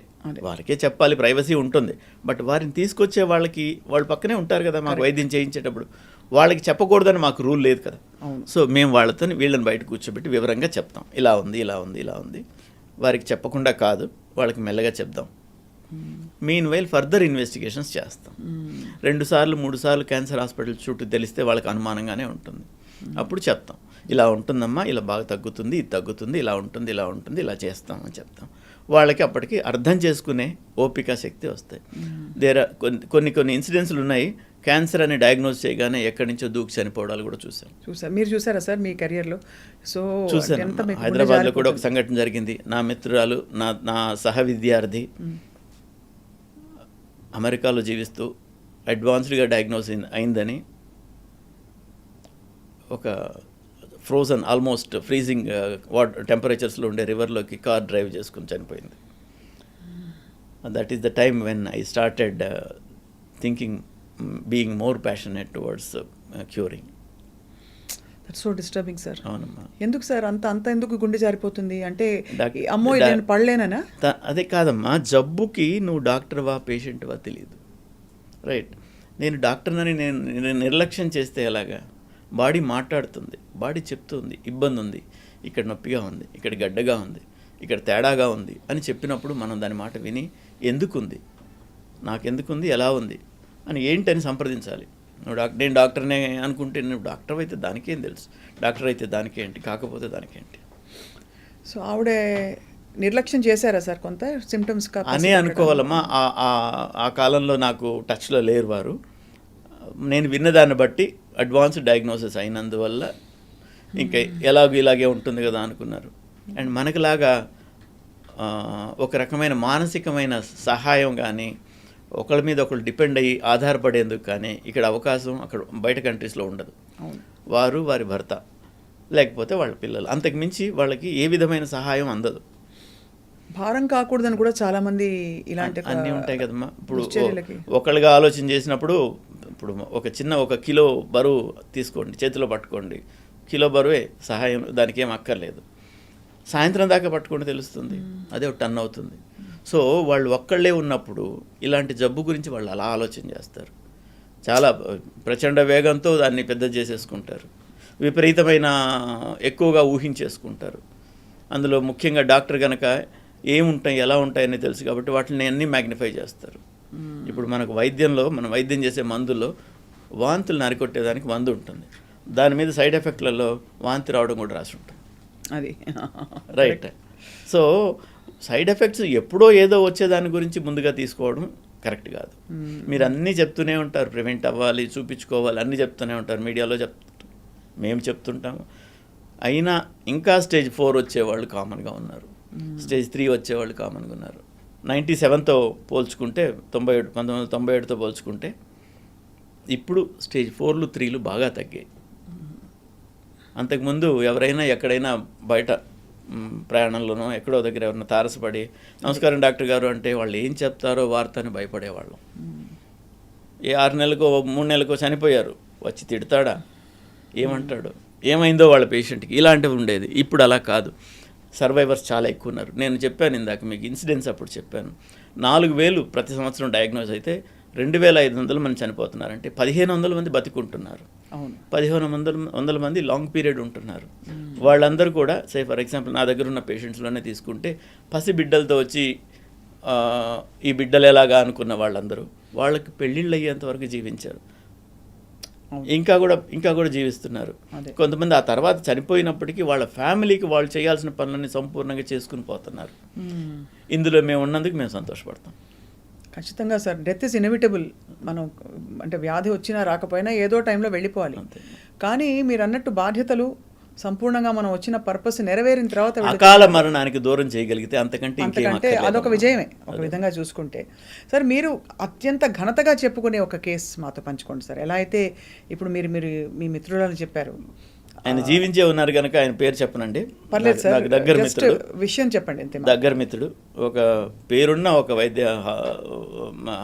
వారికే చెప్పాలి, ప్రైవసీ ఉంటుంది. బట్ వారిని తీసుకొచ్చే వాళ్ళు పక్కనే ఉంటారు కదా మాకు వైద్యం చేయించేటప్పుడు, వాళ్ళకి చెప్పకూడదని మాకు రూల్ లేదు కదా. సో మేము వీళ్ళని బయట కూర్చోబెట్టి వివరంగా చెప్తాం, ఇలా ఉంది. వారికి చెప్పకుండా కాదు, వాళ్ళకి మెల్లగా చెప్దాం. మీన్ వైల్ ఫర్దర్ ఇన్వెస్టిగేషన్స్ చేస్తాం. 2 సార్లు 3 సార్లు క్యాన్సర్ హాస్పిటల్ చుట్టూ తెలిస్తే వాళ్ళకి అనుమానంగానే ఉంటుంది. అప్పుడు చెప్తాం, ఇలా ఉంటుందమ్మా, ఇలా బాగా తగ్గుతుంది, ఇది తగ్గుతుంది, ఇలా ఉంటుంది, ఇలా చేస్తామని చెప్తాం. వాళ్ళకి అప్పటికి అర్థం చేసుకునే ఓపిక శక్తి వస్తాయి. కొన్ని ఇన్సిడెంట్స్లు ఉన్నాయి, క్యాన్సర్ అని డయాగ్నోస్ చేయగానే ఎక్కడి నుంచో దూకి చనిపోవడాలు కూడా చూసాం. మీరు చూసారా సార్ మీ కెరియర్లో? సో చూసాను, హైదరాబాద్లో కూడా ఒక సంఘటన జరిగింది. నా మిత్రురాలు, నా సహ విద్యార్థి అమెరికాలో జీవిస్తూ అడ్వాన్స్డ్గా డయాగ్నోస్ అయిందని ఒక ఫ్రోజన్ ఆల్మోస్ట్ ఫ్రీజింగ్ టెంపరేచర్స్లో ఉండే రివర్లోకి కార్ డ్రైవ్ చేసుకుని చనిపోయింది. That is the time when I started thinking being more passionate towards curing. That's so disturbing sir. అవునమ్మా. ఎందుకు సార్ అంత ఎందుకు గుండె జారిపోతుంది అంటే డాక్- అమ్మో ఇది నేను పడలేనా? అదే కాదమ్మా, జబ్బుకి నువ్వు డాక్టర్వా పేషెంట్వా తెలియదు, రైట్? నేను డాక్టర్నని నేను నిర్లక్ష్యం చేస్తే ఎలాగా? బాడీ మాట్లాడుతుంది, బాడీ చెప్తుంది ఇబ్బంది ఉంది, ఇక్కడ నొప్పిగా ఉంది, ఇక్కడ గడ్డగా ఉంది, ఇక్కడ తేడాగా ఉంది అని చెప్పినప్పుడు మనం దాని మాట విని ఎందుకుంది, నాకెందుకుంది, ఎలా ఉంది అని ఏంటని సంప్రదించాలి. నేను డాక్టర్నే అనుకుంటే నువ్వు డాక్టర్ అయితే దానికేం తెలుసు, డాక్టర్ అయితే దానికేంటి, కాకపోతే దానికేంటి. సో ఆవిడ నిర్లక్ష్యం చేశారా సార్ కొంత సిమ్టమ్స్ అనే అనుకోవాలమ్మా. ఆ కాలంలో నాకు టచ్లో లేరు వారు. నేను విన్నదాన్ని బట్టి అడ్వాన్స్డ్ డయాగ్నోసిస్ అయినందువల్ల ఇంకా ఇలాగే ఉంటుంది కదా అనుకున్నారు. అండ్ మనకులాగా ఒక రకమైన మానసికమైన సహాయం కానీ ఒకళ్ళ మీద ఒకళ్ళు డిపెండ్ అయ్యి ఆధారపడేందుకు కానీ ఇక్కడ అవకాశం అక్కడ బయట కంట్రీస్లో ఉండదు. వారు, వారి భర్త, లేకపోతే వాళ్ళ పిల్లలు, అంతకుమించి వాళ్ళకి ఏ విధమైన సహాయం అందదు. భారం కాకూడదని కూడా చాలా మంది ఇలాంటి అన్నీ ఉంటాయి కదమ్మా. ఇప్పుడు ఒకళ్ళుగా ఆలోచన చేసినప్పుడు ఇప్పుడు ఒక కిలో బరువు తీసుకోండి, చేతిలో పట్టుకోండి, కిలో బరువే సహాయం, దానికి ఏం అక్కర్లేదు. సాయంత్రం దాకా పట్టుకుంటే తెలుస్తుంది, అదే ఒక టన్ అవుతుంది. సో వాళ్ళు ఒక్కళ్ళే ఉన్నప్పుడు ఇలాంటి జబ్బు గురించి వాళ్ళు అలా ఆలోచన చేస్తారు, చాలా ప్రచండ వేగంతో దాన్ని పెద్ద చేసేసుకుంటారు, విపరీతమైన ఎక్కువగా ఊహించేసుకుంటారు. అందులో ముఖ్యంగా డాక్టర్ కనుక ఏముంటాయి ఎలా ఉంటాయని తెలుసు కాబట్టి వాటిని అన్నీ మ్యాగ్నిఫై చేస్తారు. ఇప్పుడు మనకు మనం వైద్యం చేసే మందుల్లో వాంతులు నరికొట్టేదానికి మందు ఉంటుంది, దాని మీద సైడ్ ఎఫెక్ట్లలో వాంతి రావడం కూడా రాసి ఉంటుంది. అది రైట్. సో సైడ్ ఎఫెక్ట్స్ ఎప్పుడో ఏదో వచ్చేదాని గురించి ముందుగా తీసుకోవడం కరెక్ట్ కాదు. మీరు అన్నీ చెప్తూనే ఉంటారు, ప్రివెంట్ అవ్వాలి, చూపించుకోవాలి, అన్నీ చెప్తూనే ఉంటారు, మీడియాలో మేము చెప్తుంటాము. అయినా ఇంకా స్టేజ్ 4 వచ్చేవాళ్ళు కామన్గా ఉన్నారు, స్టేజ్ 3 వచ్చేవాళ్ళు కామన్గా ఉన్నారు. 97తో పోల్చుకుంటే 1997తో పోల్చుకుంటే ఇప్పుడు స్టేజ్ 4లు 3లు బాగా తగ్గాయి. అంతకుముందు ఎవరైనా ఎక్కడైనా బయట ప్రయాణంలోనో ఎక్కడో దగ్గర ఎవరైనా తారసపడి నమస్కారం డాక్టర్ గారు అంటే వాళ్ళు ఏం చెప్తారో వార్తని భయపడేవాళ్ళం. ఏ 6 నెలలకో 3 నెలలకో చనిపోయారు, వచ్చి తిడతాడా, ఏమంటాడు, ఏమైందో వాళ్ళ పేషెంట్కి, ఇలాంటివి ఉండేది. ఇప్పుడు అలా కాదు, సర్వైవర్స్ చాలా ఎక్కువ ఉన్నారు. నేను చెప్పాను ఇందాక మీకు ఇన్సిడెంట్స్ అప్పుడు చెప్పాను, 4,000 ప్రతి సంవత్సరం డయాగ్నోజ్ అయితే 2,500 మంది చనిపోతున్నారంటే 1,500 మంది బతికుంటున్నారు, 1,500 మంది లాంగ్ పీరియడ్ ఉంటున్నారు. వాళ్ళందరూ కూడా ఫర్ ఎగ్జాంపుల్ నా దగ్గర ఉన్న పేషెంట్స్లోనే తీసుకుంటే పసి బిడ్డలతో వచ్చి ఈ బిడ్డలు ఎలాగా అనుకున్న వాళ్ళందరూ వాళ్ళకి పెళ్ళిళ్ళు అయ్యేంత వరకు జీవించారు, ఇంకా కూడా జీవిస్తున్నారు. కొంతమంది ఆ తర్వాత చనిపోయినప్పటికీ వాళ్ళ ఫ్యామిలీకి వాళ్ళు చేయాల్సిన పనులన్నీ సంపూర్ణంగా చేసుకుని పోతున్నారు. ఇందులో మేము ఉన్నందుకు మేము సంతోషపడతాం. ఖచ్చితంగా సార్, డెత్ ఇస్ ఇన్ఎవిటబుల్. మనం అంటే వ్యాధి వచ్చినా రాకపోయినా ఏదో టైంలో వెళ్ళిపోవాలి. కానీ మీరు అన్నట్టు బాధ్యతలు సంపూర్ణంగా మనం వచ్చిన పర్పస్ నెరవేరిన తర్వాత అకాల మరణానికి దూరం చేయగలిగితే అంతకంటే అదొక విజయమే ఒక విధంగా చూసుకుంటే. సార్ మీరు అత్యంత ఘనతగా చెప్పుకునే ఒక కేసు మాతో పంచుకోండి సార్. ఎలా అయితే ఇప్పుడు మీరు మీ మిత్రులను చెప్పారు, ఆయన జీవించే ఉన్నారు కనుక ఆయన పేరు చెప్పనండి. పర్లేదు సార్, దగ్గర మిత్రుడు, విషయం చెప్పండి అంతే. దగ్గర మిత్రుడు, ఒక పేరున్న ఒక వైద్య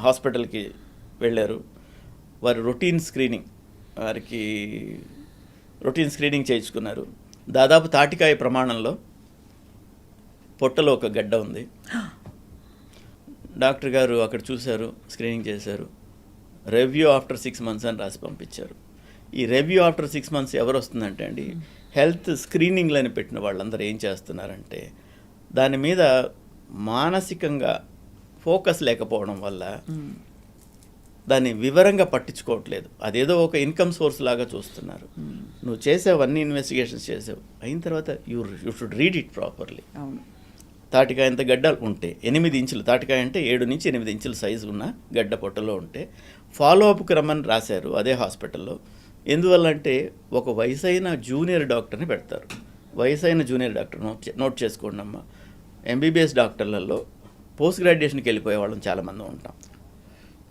హాస్పిటల్కి వెళ్ళారు. వారు రొటీన్ స్క్రీనింగ్ చేయించుకున్నారు. దాదాపు తాటికాయ ప్రమాణంలో పొట్టలో ఒక గడ్డ ఉంది. డాక్టర్ గారు అక్కడ చూశారు, స్క్రీనింగ్ చేశారు, రివ్యూ ఆఫ్టర్ 6 months అని రాసి పంపించారు. ఈ రివ్యూ ఆఫ్టర్ 6 months ఎవరు వస్తుందంటే అండి, హెల్త్ స్క్రీనింగ్లని పెట్టిన వాళ్ళందరూ ఏం చేస్తున్నారంటే దాని మీద మానసికంగా ఫోకస్ లేకపోవడం వల్ల దాన్ని వివరంగా పట్టించుకోవట్లేదు, అదేదో ఒక ఇన్కమ్ సోర్స్ లాగా చూస్తున్నారు. నువ్వు చేసావు, అన్ని ఇన్వెస్టిగేషన్స్ చేసావు, అయిన తర్వాత you should read it properly. తాటికాయ అంత గడ్డ ఉంటే 8 ఇంచులు, తాటికాయ అంటే 7 నుంచి 8 ఇంచుల సైజు ఉన్న గడ్డ పొట్టలో ఉంటే ఫాలోఅప్కి రమ్మని రాశారు అదే హాస్పిటల్లో. ఎందువల్ల అంటే ఒక వయసైన జూనియర్ డాక్టర్ని పెడతారు. వయసైన జూనియర్ డాక్టర్ నోట్ చేసుకోండి అమ్మా. ఎంబీబీఎస్ డాక్టర్లలో పోస్ట్ గ్రాడ్యుయేషన్కి వెళ్ళిపోయే వాళ్ళం చాలామంది ఉంటాం.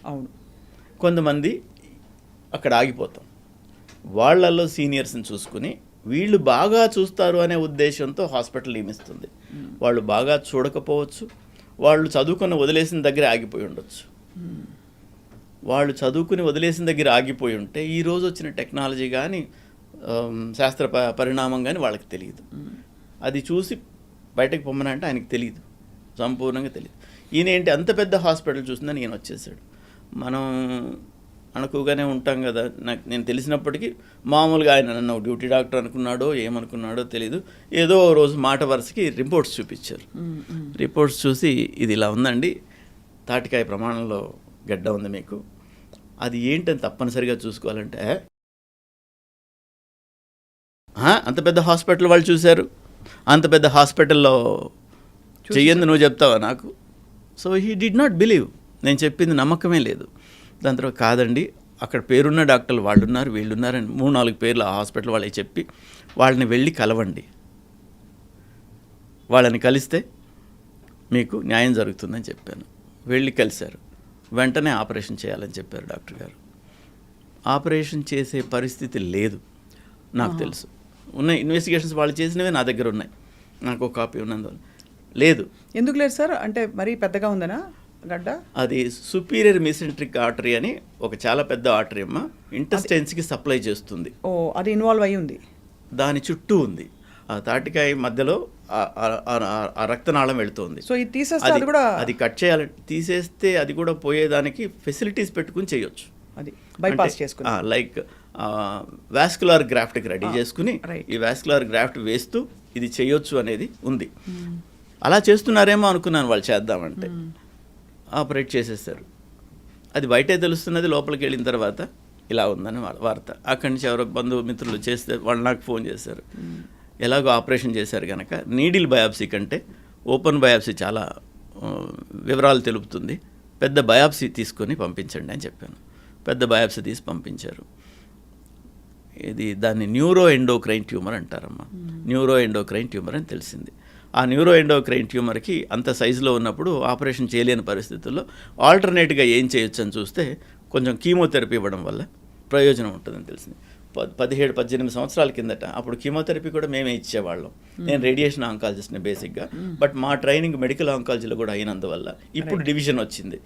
అవును, కొంతమంది అక్కడ ఆగిపోతాం. వాళ్ళల్లో సీనియర్స్ని చూసుకుని వీళ్ళు బాగా చూస్తారు అనే ఉద్దేశంతో హాస్పిటల్ నియమిస్తుంది. వాళ్ళు బాగా చూడకపోవచ్చు, వాళ్ళు చదువుకుని వదిలేసిన దగ్గర ఆగిపోయి ఉండొచ్చు. వాళ్ళు చదువుకుని వదిలేసిన దగ్గర ఆగిపోయి ఉంటే ఈరోజు వచ్చిన టెక్నాలజీ కానీ శాస్త్ర పరిణామం కానీ వాళ్ళకి తెలియదు. అది చూసి బయటకు పొమ్మనంటే ఆయనకి తెలియదు, సంపూర్ణంగా తెలియదు. ఈయన ఏంటి అంత పెద్ద హాస్పిటల్ చూసిందని ఈయన వచ్చేసాడు. మనం అనుకోగానే ఉంటాం కదా. నేను తెలిసినప్పటికీ మామూలుగా ఆయన నన్ను డ్యూటీ డాక్టర్ అనుకున్నాడో ఏమనుకున్నాడో తెలీదు. ఏదో రోజు మాట వరుసకి రిపోర్ట్స్ చూపించారు. రిపోర్ట్స్ చూసి ఇది ఇలా ఉందండి, తాటికాయ ప్రమాణంలో గడ్డ ఉంది మీకు, అది ఏంటని తప్పనిసరిగా చూసుకోవాలంటే అంత పెద్ద హాస్పిటల్ వాళ్ళు చూశారు, అంత పెద్ద హాస్పిటల్లో చెయ్యంది నువ్వు చెప్తావా నాకు? So he did not believe. నేను చెప్పింది నమ్మకమే లేదు. దాని తర్వాత కాదండి, అక్కడ పేరున్న డాక్టర్లు వాళ్ళు ఉన్నారు, వీళ్ళు ఉన్నారని 3-4 పేర్లు ఆ హాస్పిటల్ వాళ్ళకి చెప్పి వాళ్ళని వెళ్ళి కలవండి, వాళ్ళని కలిస్తే మీకు న్యాయం జరుగుతుందని చెప్పాను. వెళ్ళి కలిశారు. వెంటనే ఆపరేషన్ చేయాలని చెప్పారు డాక్టర్ గారు. ఆపరేషన్ చేసే పరిస్థితి లేదు నాకు తెలుసు. ఉన్నాయి ఇన్వెస్టిగేషన్స్ వాళ్ళు చేసినవే నా దగ్గర ఉన్నాయి, నాకు ఒక కాపీ ఉన్నందువల్ల. లేదు. ఎందుకు లేదు సార్? అంటే మరీ పెద్దగా ఉందనా గడ్డ? అది సుపీరియర్ మెసెంట్రిక్ ఆర్టరీ అని ఒక చాలా పెద్ద ఆర్టరీ అమ్మ, ఇంటెస్టైన్స్కి సప్లై చేస్తుంది. ఓ, అది ఇన్వాల్వ్ అయ్యి ఉంది, దాని చుట్టూ ఉంది. ఆ తాటికాయ మధ్యలో ఆ రక్తనాళం వెళుతుంది. సో ఇది తీసేస్తే అది కూడా అది కట్ చేయాలి. తీసేస్తే అది కూడా పోయేదానికి ఫెసిలిటీస్ పెట్టుకుని చేయొచ్చు. అది బైపాస్ చేసుకుని లైక్ వాస్కులర్ గ్రాఫ్ట్కి రెడీ చేసుకుని ఈ వాస్కులర్ గ్రాఫ్ట్ వేస్తూ ఇది చేయొచ్చు అనేది ఉంది. అలా చేస్తున్నారేమో అనుకున్నాను వాళ్ళు చేద్దామంటే. ఆపరేట్ చేసేస్తారు. అది బయటే తెలుస్తున్నది, లోపలికి వెళ్ళిన తర్వాత ఇలా ఉందని వార్త. అక్కడి నుంచి ఎవరో బంధుమిత్రులు చేస్తే వాళ్ళు నాకు ఫోన్ చేశారు. ఎలాగో ఆపరేషన్ చేశారు కనుక నీడిల్ బయాప్సీ కంటే ఓపెన్ బయాప్సీ చాలా వివరాలు తెలుపుతుంది, పెద్ద బయాప్సీ తీసుకొని పంపించండి అని చెప్పాను. పెద్ద బయాప్సీ తీసి పంపించారు. ఇది దాన్ని న్యూరో ఎండోక్రైన్ ట్యూమర్ అంటారమ్మా. న్యూరో ఎండోక్రైన్ ట్యూమర్ అని తెలిసింది. ఆ న్యూరో ఎండోక్రైన్ ట్యూమర్కి అంత సైజులో ఉన్నప్పుడు ఆపరేషన్ చేయలేని పరిస్థితుల్లో ఆల్టర్నేట్గా ఏం చేయొచ్చు అని చూస్తే కొంచెం కీమోథెరపీ ఇవ్వడం వల్ల ప్రయోజనం ఉంటుందని తెలిసింది. 17-18 సంవత్సరాల కిందట అప్పుడు కీమోథెరపీ కూడా మేమే ఇచ్చేవాళ్ళం. నేను రేడియేషన్ ఆంకాలజిస్ట్ని బేసిక్గా, బట్ మా ట్రైనింగ్ మెడికల్ ఆంకాలజీలో కూడా అయినందువల్ల ఇప్పుడు డివిజన్ వచ్చింది.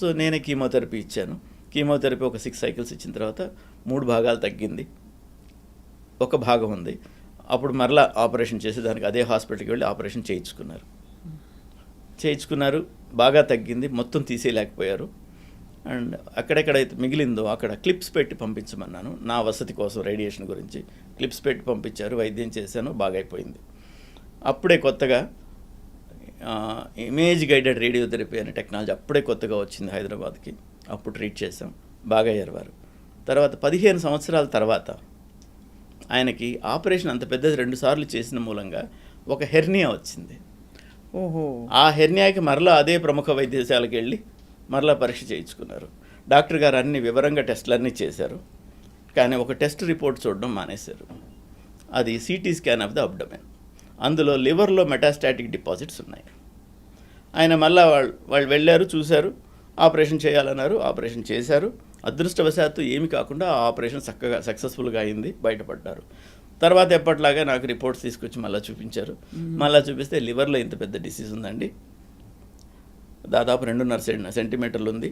సో నేనే కీమోథెరపీ ఇచ్చాను. కీమోథెరపీ ఒక 6 సైకిల్స్ ఇచ్చిన తర్వాత 3 భాగాలు తగ్గింది, ఒక భాగం ఉంది. అప్పుడు మరలా ఆపరేషన్ చేసి దానికి అదే హాస్పిటల్కి వెళ్ళి ఆపరేషన్ చేయించుకున్నారు. బాగా తగ్గింది, మొత్తం తీసేయలేకపోయారు. అండ్ అక్కడెక్కడైతే మిగిలిందో అక్కడ క్లిప్స్ పెట్టి పంపించమన్నాను, నా వసతి కోసం రేడియేషన్ గురించి. క్లిప్స్ పెట్టి పంపించారు, వైద్యం చేశాను, బాగైపోయింది. అప్పుడే కొత్తగా ఇమేజ్ గైడెడ్ రేడియోథెరపీ అనే టెక్నాలజీ అప్పుడే కొత్తగా వచ్చింది హైదరాబాద్కి. అప్పుడు ట్రీట్ చేసాం, బాగా అయ్యారు వారు. తర్వాత 15 సంవత్సరాల తర్వాత ఆయనకి ఆపరేషన్ అంత పెద్దది 2 సార్లు చేసిన మూలంగా ఒక హెర్నియా వచ్చింది. ఓహో. ఆ హెర్నియాకి మరలా అదే ప్రముఖ వైద్యశాలకు వెళ్ళి మరలా పరీక్ష చేయించుకున్నారు. డాక్టర్ గారు అన్ని వివరంగా టెస్టులన్నీ చేశారు, కానీ ఒక టెస్ట్ రిపోర్ట్ చూడడం మానేశారు. అది CT scan of the abdomen. అందులో లివర్లో మెటాస్టాటిక్ డిపాజిట్స్ ఉన్నాయి. ఆయన మళ్ళా వాళ్ళు వెళ్ళారు, చూశారు, ఆపరేషన్ చేయాలన్నారు, ఆపరేషన్ చేశారు. అదృష్టవశాత్తు ఏమి కాకుండా ఆ ఆపరేషన్ చక్కగా సక్సెస్ఫుల్గా అయింది, బయటపడ్డారు. తర్వాత ఎప్పటిలాగా నాకు రిపోర్ట్స్ తీసుకొచ్చి మళ్ళీ చూపించారు. మళ్ళీ చూపిస్తే లివర్లో ఇంత పెద్ద డిసీజ్ ఉందండి, దాదాపు 2.5 సెంటీమీటర్లు ఉంది,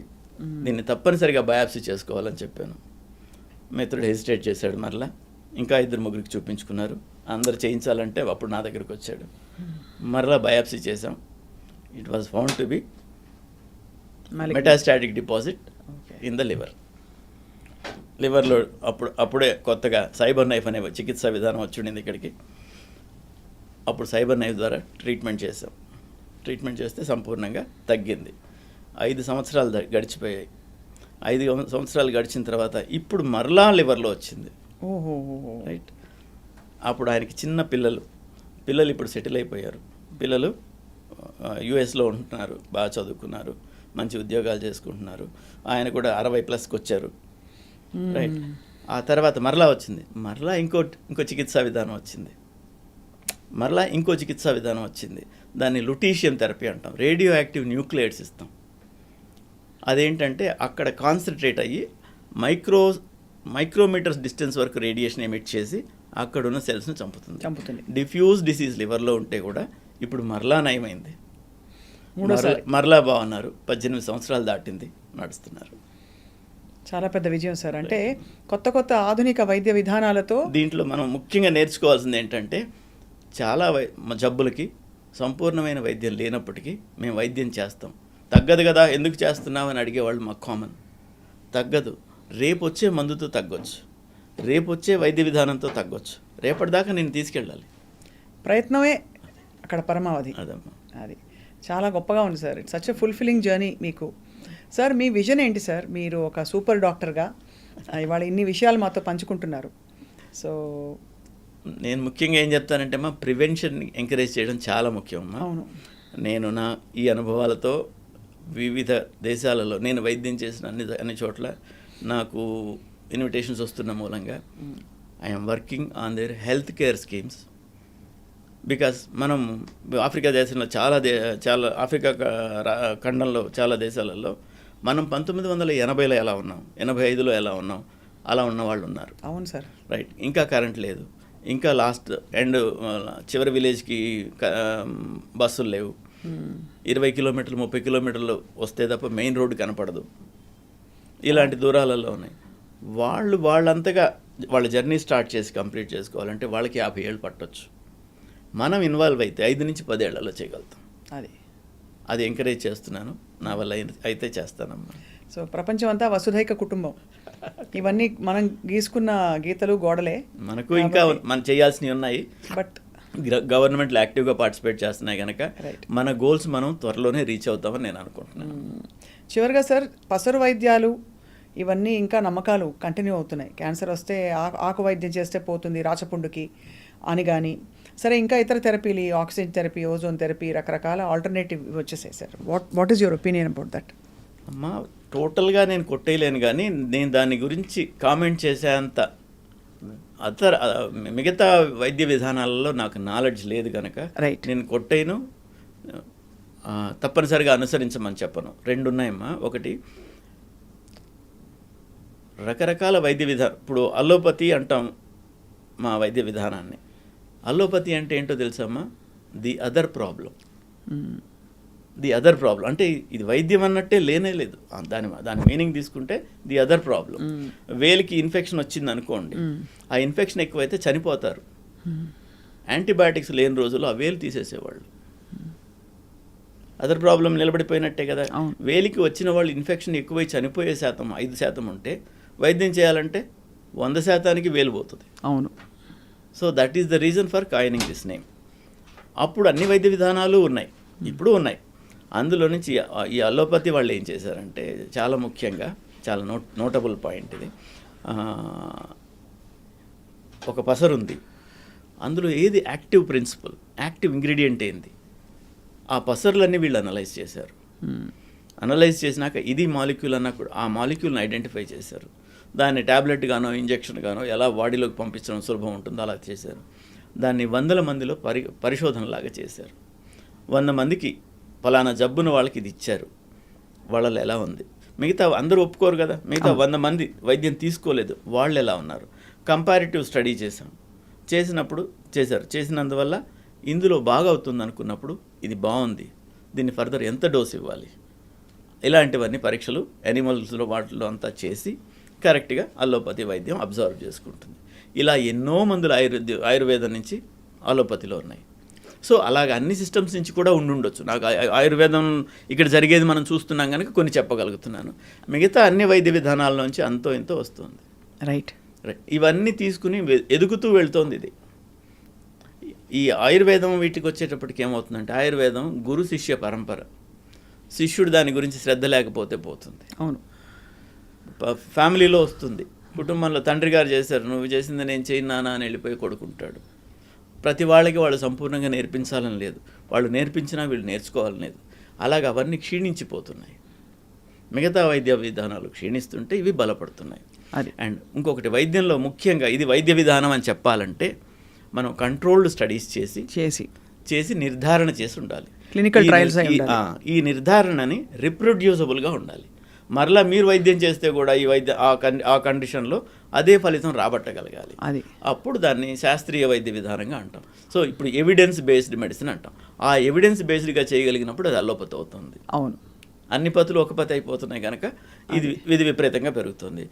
దీన్ని తప్పనిసరిగా బయాప్సీ చేసుకోవాలని చెప్పాను. మిత్రుడు హెసిటేట్ చేశాడు. మరలా ఇంకా 2-3 చూపించుకున్నారు. అందరు చేయించాలంటే అప్పుడు నా దగ్గరికి వచ్చాడు. మరలా బయాప్సీ చేసాం. It was found to be metastatic deposit in the లివర్లో. అప్పుడే కొత్తగా సైబర్ నైఫ్ అనే చికిత్సా విధానం వచ్చిండింది ఇక్కడికి. అప్పుడు సైబర్ నైఫ్ ద్వారా ట్రీట్మెంట్ చేసాం. ట్రీట్మెంట్ చేస్తే సంపూర్ణంగా తగ్గింది. 5 సంవత్సరాలు గడిచిపోయాయి. 5 సంవత్సరాలు గడిచిన తర్వాత ఇప్పుడు మరలా లివర్లో వచ్చింది. రైట్. అప్పుడు ఆయనకి చిన్న పిల్లలు ఇప్పుడు సెటిల్ అయిపోయారు. పిల్లలు యుఎస్లో ఉంటున్నారు, బాగా చదువుకున్నారు, మంచి ఉద్యోగాలు చేసుకుంటున్నారు. ఆయన కూడా 60+ వచ్చారు. రైట్. ఆ తర్వాత మరలా వచ్చింది. మరలా ఇంకో చికిత్సా విధానం వచ్చింది. దాన్ని లుటీషియం థెరపీ అంటాం. రేడియో యాక్టివ్ న్యూక్లియైడ్స్ ఇస్తాం. అదేంటంటే అక్కడ కాన్సన్ట్రేట్ అయ్యి మైక్రోమీటర్స్ డిస్టెన్స్ వరకు రేడియేషన్ ఎమిట్ చేసి అక్కడున్న సెల్స్ని చంపుతుంది. డిఫ్యూజ్ డిసీజ్ లివర్లో ఉంటే కూడా ఇప్పుడు మరలా నయమైంది, మూడోసారి మరలా బాగున్నారు, 18 సంవత్సరాలు దాటింది, నడుస్తున్నారు. చాలా పెద్ద విజయం సార్. అంటే కొత్త ఆధునిక వైద్య విధానాలతో దీంట్లో మనం ముఖ్యంగా నేర్చుకోవాల్సింది ఏంటంటే చాలా జబ్బులకి సంపూర్ణమైన వైద్యం లేనప్పటికీ మేము వైద్యం చేస్తాం. తగ్గదు కదా ఎందుకు చేస్తున్నామని అడిగేవాళ్ళు మాకు కామన్. తగ్గదు, రేపు వచ్చే మందుతో తగ్గొచ్చు, రేపు వచ్చే వైద్య విధానంతో తగ్గొచ్చు, రేపటిదాకా నేను తీసుకెళ్ళాలి. ప్రయత్నమే అక్కడ పరమావధి. అదమ్మా, అది చాలా గొప్పగా ఉంది sir. It's such a fulfilling journey మీకు. సార్ మీ విజన్ ఏంటి సార్? మీరు ఒక సూపర్ డాక్టర్గా ఇవాళ ఇన్ని విషయాలు మాతో పంచుకుంటున్నారు. సో నేను ముఖ్యంగా ఏం చెప్తానంటే అమ్మా, ప్రివెన్షన్ ఎంకరేజ్ చేయడం చాలా ముఖ్యం అమ్మా. అవును. నేను నా ఈ అనుభవాలతో వివిధ దేశాలలో నేను వైద్యం చేసిన అన్ని చోట్ల నాకు ఇన్విటేషన్స్ వస్తున్న మూలంగా I'm working on their health care schemes. Because మనం ఆఫ్రికా దేశంలో చాలా ఆఫ్రికా ఖండంలో చాలా దేశాలలో మనం 1980లో ఎలా ఉన్నాం, 85లో ఎలా ఉన్నాం, అలా ఉన్న వాళ్ళు ఉన్నారు. అవును సార్. రైట్. ఇంకా కరెంట్ లేదు, ఇంకా లాస్ట్ చివరి విలేజ్కి బస్సులు లేవు, 20 కిలోమీటర్లు 30 కిలోమీటర్లు వస్తే తప్ప మెయిన్ రోడ్డు కనపడదు. ఇలాంటి దూరాలలో ఉన్నాయి. వాళ్ళంతగా వాళ్ళ జర్నీ స్టార్ట్ చేసి కంప్లీట్ చేసుకోవాలంటే వాళ్ళకి 50 ఏళ్ళు పట్టొచ్చు. మనం ఇన్వాల్వ్ అయితే 5 నుంచి 10 ఏళ్లలో చేయగలుగుతాం. అది ఎంకరేజ్ చేస్తున్నాను, నా వల్ల అయితే చేస్తానమ్మా. సో ప్రపంచం అంతా వసుధైక కుటుంబం. ఇవన్నీ మనం గీసుకున్న గీతలు గోడలే. మనకు ఇంకా మనం చేయాల్సినవి ఉన్నాయి, బట్ గవర్నమెంట్లు యాక్టివ్గా పార్టిసిపేట్ చేస్తున్నాయి కనుక మన గోల్స్ మనం త్వరలోనే రీచ్ అవుతామని నేను అనుకుంటున్నాను. చివరిగా సార్, పసరు వైద్యాలు ఇవన్నీ ఇంకా నమ్మకాలు కంటిన్యూ అవుతున్నాయి. క్యాన్సర్ వస్తే ఆకు వైద్యం చేస్తే పోతుంది రాచపుండుకి అని కానీ, సరే ఇంకా ఇతర థెరపీలు, ఆక్సిజన్ థెరపీ, ఓజోన్ థెరపీ, రకరకాల ఆల్టర్నేటివ్ వచ్చేసాయి sir. What is your opinion about that? అమ్మా, టోటల్గా నేను కొట్టేయలేను, కానీ నేను దాని గురించి కామెంట్ చేసేంత మిగతా వైద్య విధానాలలో నాకు నాలెడ్జ్ లేదు కనుక నేను కొట్టేయను, తప్పనిసరిగా అనుసరించమని చెప్పను. 2 ఉన్నాయమ్మా. ఒకటి, రకరకాల వైద్య విధానం. ఇప్పుడు అలోపతి అంటాం మా వైద్య విధానాన్ని. అలోపతి అంటే ఏంటో తెలుసమ్మా? The other problem. అంటే ఇది వైద్యం అన్నట్టే లేనే లేదు. దాని మీనింగ్ తీసుకుంటే ది అదర్ ప్రాబ్లం. వేలికి ఇన్ఫెక్షన్ వచ్చింది అనుకోండి, ఆ ఇన్ఫెక్షన్ ఎక్కువైతే చనిపోతారు. యాంటీబయాటిక్స్ లేని రోజుల్లో ఆ వేలు తీసేసేవాళ్ళు. అదర్ ప్రాబ్లం నిలబడిపోయినట్టే కదా. వేలికి వచ్చిన వాళ్ళు ఇన్ఫెక్షన్ ఎక్కువై చనిపోయే శాతం 5% ఉంటే వైద్యం చేయాలంటే 100% వేలు పోతుంది. అవును. So that is the reason for coining this name. అప్పుడు అన్ని వైద్య విధానాలు ఉన్నాయి, ఇప్పుడు ఉన్నాయి. అందులో నుంచి ఈ అలోపతి వాళ్ళు ఏం చేశారంటే, చాలా ముఖ్యంగా చాలా నోటబుల్ పాయింట్ ఇది. ఒక పసరు ఉంది, అందులో ఏది యాక్టివ్ ప్రిన్సిపల్, యాక్టివ్ ఇంగ్రీడియంట్ ఏంది, ఆ పసర్లన్నీ వీళ్ళు అనలైజ్ చేశారు. అనలైజ్ చేసినాక ఇది మాలిక్యూల్ అన్నా కూడా ఆ మాలిక్యూల్ని ఐడెంటిఫై చేశారు. దాన్ని ట్యాబ్లెట్ గానో ఇంజెక్షన్ గానో ఎలా బాడీలోకి పంపించడం సులభం ఉంటుందో అలా చేశారు. దాన్ని 100 మందిలో పరిశోధనలాగా చేశారు. 100 మందికి ఫలానా జబ్బున వాళ్ళకి ఇది ఇచ్చారు, వాళ్ళలో ఎలా ఉంది. మిగతా అందరూ ఒప్పుకోరు కదా, మిగతా 100 మంది వైద్యం తీసుకోలేదు, వాళ్ళు ఎలా ఉన్నారు. కంపారిటివ్ స్టడీ చేసినందువల్ల ఇందులో బాగా అవుతుంది అనుకున్నప్పుడు ఇది బాగుంది, దీన్ని ఫర్దర్ ఎంత డోస్ ఇవ్వాలి, ఇలాంటివన్నీ పరీక్షలు యానిమల్స్లో వాటిలో అంతా చేసి కరెక్ట్గా అలోపతి వైద్యం అబ్జర్వ్ చేసుకుంటుంది. ఇలా ఎన్నో మందులు ఆయుర్వేదం నుంచి అలోపతిలో ఉన్నాయి. సో అలాగ అన్ని సిస్టమ్స్ నుంచి కూడా ఉండొచ్చు. నాకు ఆయుర్వేదం ఇక్కడ జరిగేది మనం చూస్తున్నాం కనుక కొన్ని చెప్పగలుగుతున్నాను. మిగతా అన్ని వైద్య విధానాల నుంచి అంతో ఎంతో వస్తుంది. రైట్. ఇవన్నీ తీసుకుని ఎదుగుతూ వెళ్తోంది ఇది. ఈ ఆయుర్వేదం వీటికి వచ్చేటప్పటికి ఏమవుతుందంటే, ఆయుర్వేదం గురు శిష్య పరంపర. శిష్యుడు దాని గురించి శ్రద్ధ లేకపోతే పోతుంది. అవును. ఫ్యామిలీలో వస్తుంది, కుటుంబంలో తండ్రి గారు చేశారు, నువ్వు చేసింది నేను చేయనానా అని వెళ్ళిపోయి కొడుకుంటాడు. ప్రతి వాళ్ళకి వాళ్ళు సంపూర్ణంగా నేర్పించాలని లేదు, వాళ్ళు నేర్పించినా వీళ్ళు నేర్చుకోవాలని లేదు. అలాగ అవన్నీ క్షీణించిపోతున్నాయి. మిగతా వైద్య విధానాలు క్షీణిస్తుంటే ఇవి బలపడుతున్నాయి. అండ్ ఇంకొకటి, వైద్యంలో ముఖ్యంగా ఇది వైద్య విధానం అని చెప్పాలంటే మనం కంట్రోల్డ్ స్టడీస్ చేసి నిర్ధారణ చేసి ఉండాలి. Clinical trials. ఈ నిర్ధారణని రిప్రొడ్యూసబుల్గా ఉండాలి. మరలా మీరు వైద్యం చేస్తే కూడా ఈ ఆ కండిషన్లో అదే ఫలితం రాబట్టగలగాలి. అది అప్పుడు దాన్ని శాస్త్రీయ వైద్య విధానంగా అంటాం. సో ఇప్పుడు ఎవిడెన్స్ బేస్డ్ మెడిసిన్ అంటాం. ఆ ఎవిడెన్స్ బేస్డ్గా చేయగలిగినప్పుడు అది అల్లోపతి అవుతుంది. అవును, అన్ని పతులు ఒక పతి అయిపోతున్నాయి కనుక ఇది విపరీతంగా పెరుగుతుంది.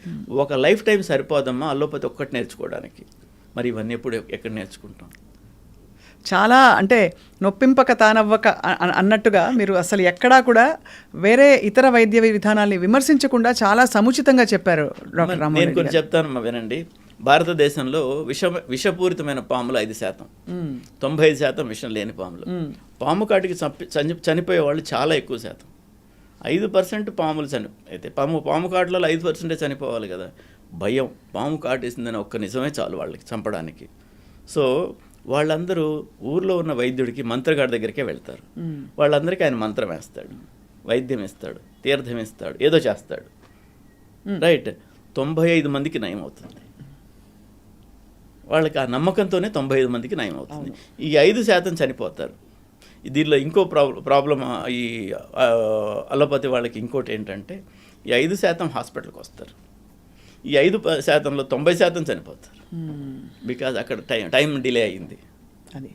ఒక లైఫ్ టైం సరిపోదమ్మా అల్లోపతి ఒక్కటి నేర్చుకోవడానికి. మరి ఇవన్నీ ఎక్కడ నేర్చుకుంటాం? చాలా అంటే నొప్పింపక తానవ్వక అన్నట్టుగా మీరు అసలు ఎక్కడా కూడా వేరే ఇతర వైద్య విధానాల్ని విమర్శించకుండా చాలా సముచితంగా చెప్పారు డాక్టర్ రామ్మోహన్ నేను రెడ్డి కొన్ని గారు. చెప్తాను వినండి. భారతదేశంలో విషపూరితమైన పాములు 5%, 95% విషం లేని పాములు. పాము కాటికి చనిపోయే వాళ్ళు చాలా ఎక్కువ శాతం. 5% పాములు అయితే పాము కాటులలో 5% చనిపోవాలి కదా. భయం, పాము కాటేసిందని ఒక్క నిజమే చాలు వాళ్ళకి చంపడానికి. సో వాళ్ళందరూ ఊర్లో ఉన్న వైద్యుడికి మంత్రగాడి దగ్గరికే వెళ్తారు. వాళ్ళందరికీ ఆయన మంత్రం వేస్తాడు, వైద్యం ఇస్తాడు, తీర్థం ఇస్తాడు, ఏదో చేస్తాడు. రైట్, 95 మందికి నయం అవుతుంది. వాళ్ళకి ఆ నమ్మకంతోనే 95 మందికి నయం అవుతుంది. ఈ 5% చనిపోతారు. దీనిలో ఇంకో ప్రాబ్లం ఈ అలోపతి వాళ్ళకి ఇంకోటి ఏంటంటే ఈ 5% హాస్పిటల్కి వస్తారు. ఈ 5%లో 90% చనిపోతారు. బికాజ్ అక్కడ టైం డిలే అయింది. అది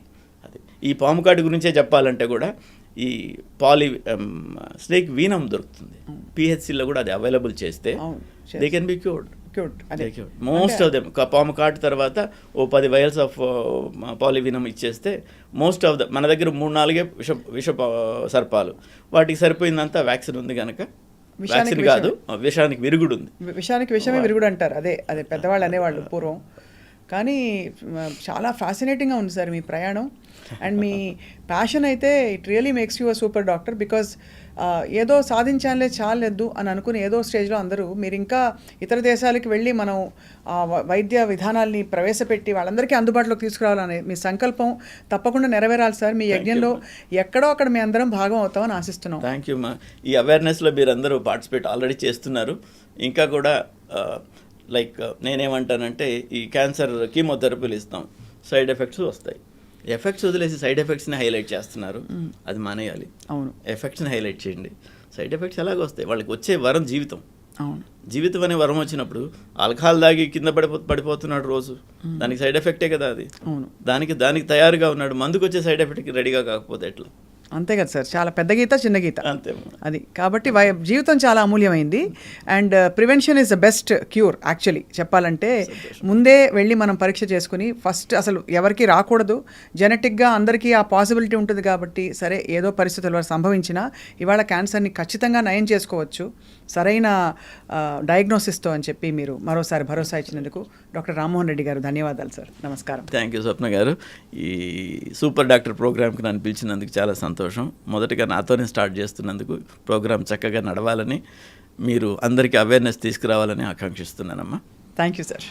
ఈ పాము కాటు గురించే చెప్పాలంటే కూడా ఈ స్నేక్ వీనం దొరుకుతుంది. పిహెచ్సిలో కూడా అది అవైలబుల్ చేస్తే they can be cured. Most of them పాము కాటు తర్వాత 10 vials ఆఫ్ పాలివీనం ఇచ్చేస్తే మోస్ట్ ఆఫ్ మన దగ్గర 3-4 విష సర్పాలు, వాటికి సరిపోయిందంతా వ్యాక్సిన్ ఉంది కనుక. వ్యాక్సిన్ కాదు, విషానికి విరుగుడు ఉంది. విషానికి విషమే విరుగుడు అంటారు. అదే పెద్దవాళ్ళు అనేవాళ్ళు పూర్వం. కానీ చాలా ఫ్యాసినేటింగ్గా ఉంది సార్ మీ ప్రయాణం. అండ్ మీ ప్యాషన్ అయితే it really makes you a super doctor. Because ఏదో సాధించాలే చాలేదు అని అనుకుని ఏదో స్టేజ్లో అందరూ మీరు ఇంకా ఇతర దేశాలకు వెళ్ళి మనం వైద్య విధానాల్ని ప్రవేశపెట్టి వాళ్ళందరికీ అందుబాటులోకి తీసుకురావాలనే మీ సంకల్పం తప్పకుండా నెరవేరాలి సార్. మీ యజ్ఞంలో ఎక్కడో అక్కడ మీ అందరం భాగం అవుతామని ఆశిస్తున్నాం. థ్యాంక్ యూ మా. ఈ అవేర్నెస్లో మీరు అందరూ పార్టిసిపేట్ ఆల్రెడీ చేస్తున్నారు. ఇంకా కూడా లైక్ నేనేమంటానంటే ఈ క్యాన్సర్ కీమోథెరపీలు ఇస్తాం, సైడ్ ఎఫెక్ట్స్ వస్తాయి. ఎఫెక్ట్స్ వదిలేసి సైడ్ ఎఫెక్ట్స్ని హైలైట్ చేస్తున్నారు. అది మానేయాలి. అవును, ఎఫెక్ట్స్ని హైలైట్ చేయండి. సైడ్ ఎఫెక్ట్స్ ఎలాగ వస్తాయి? వాళ్ళకి వచ్చే వరం జీవితం. అవును, జీవితం అనే వరం వచ్చినప్పుడు ఆల్కహాల్ దాగి కింద పడిపోతున్నాడు రోజు, దానికి సైడ్ ఎఫెక్టే కదా అది. అవును, దానికి తయారుగా ఉన్నాడు. మందుకు వచ్చే సైడ్ ఎఫెక్ట్కి రెడీగా కాకపోతే ఎట్లా? అంతే కదా సార్. చాలా పెద్ద గీత చిన్న గీత అంతే అది. కాబట్టి జీవితం చాలా అమూల్యమైంది. And prevention is the best cure. Actually చెప్పాలంటే ముందే వెళ్ళి మనం పరీక్ష చేసుకుని ఫస్ట్ అసలు ఎవరికి రాకూడదు. జెనెటిక్గా అందరికీ ఆ పాసిబిలిటీ ఉంటుంది కాబట్టి సరే ఏదో పరిస్థితుల వల్ల సంభవించినా ఇవాళ క్యాన్సర్ని ఖచ్చితంగా నయం చేసుకోవచ్చు సరైన డయాగ్నోసిస్తో అని చెప్పి మీరు మరోసారి భరోసా ఇచ్చినందుకు డాక్టర్ రామ్మోహన్ రెడ్డి గారు ధన్యవాదాలు సార్. నమస్కారం. థ్యాంక్ యూ స్వప్న గారు. ఈ సూపర్ డాక్టర్ ప్రోగ్రామ్కి నన్ను పిలిచినందుకు చాలా సంతోషం. మొదటగా నాతోనే స్టార్ట్ చేస్తున్నందుకు ప్రోగ్రామ్ చక్కగా నడవాలని, మీరు అందరికీ అవేర్నెస్ తీసుకురావాలని ఆకాంక్షిస్తున్నానమ్మా. Thank you sir.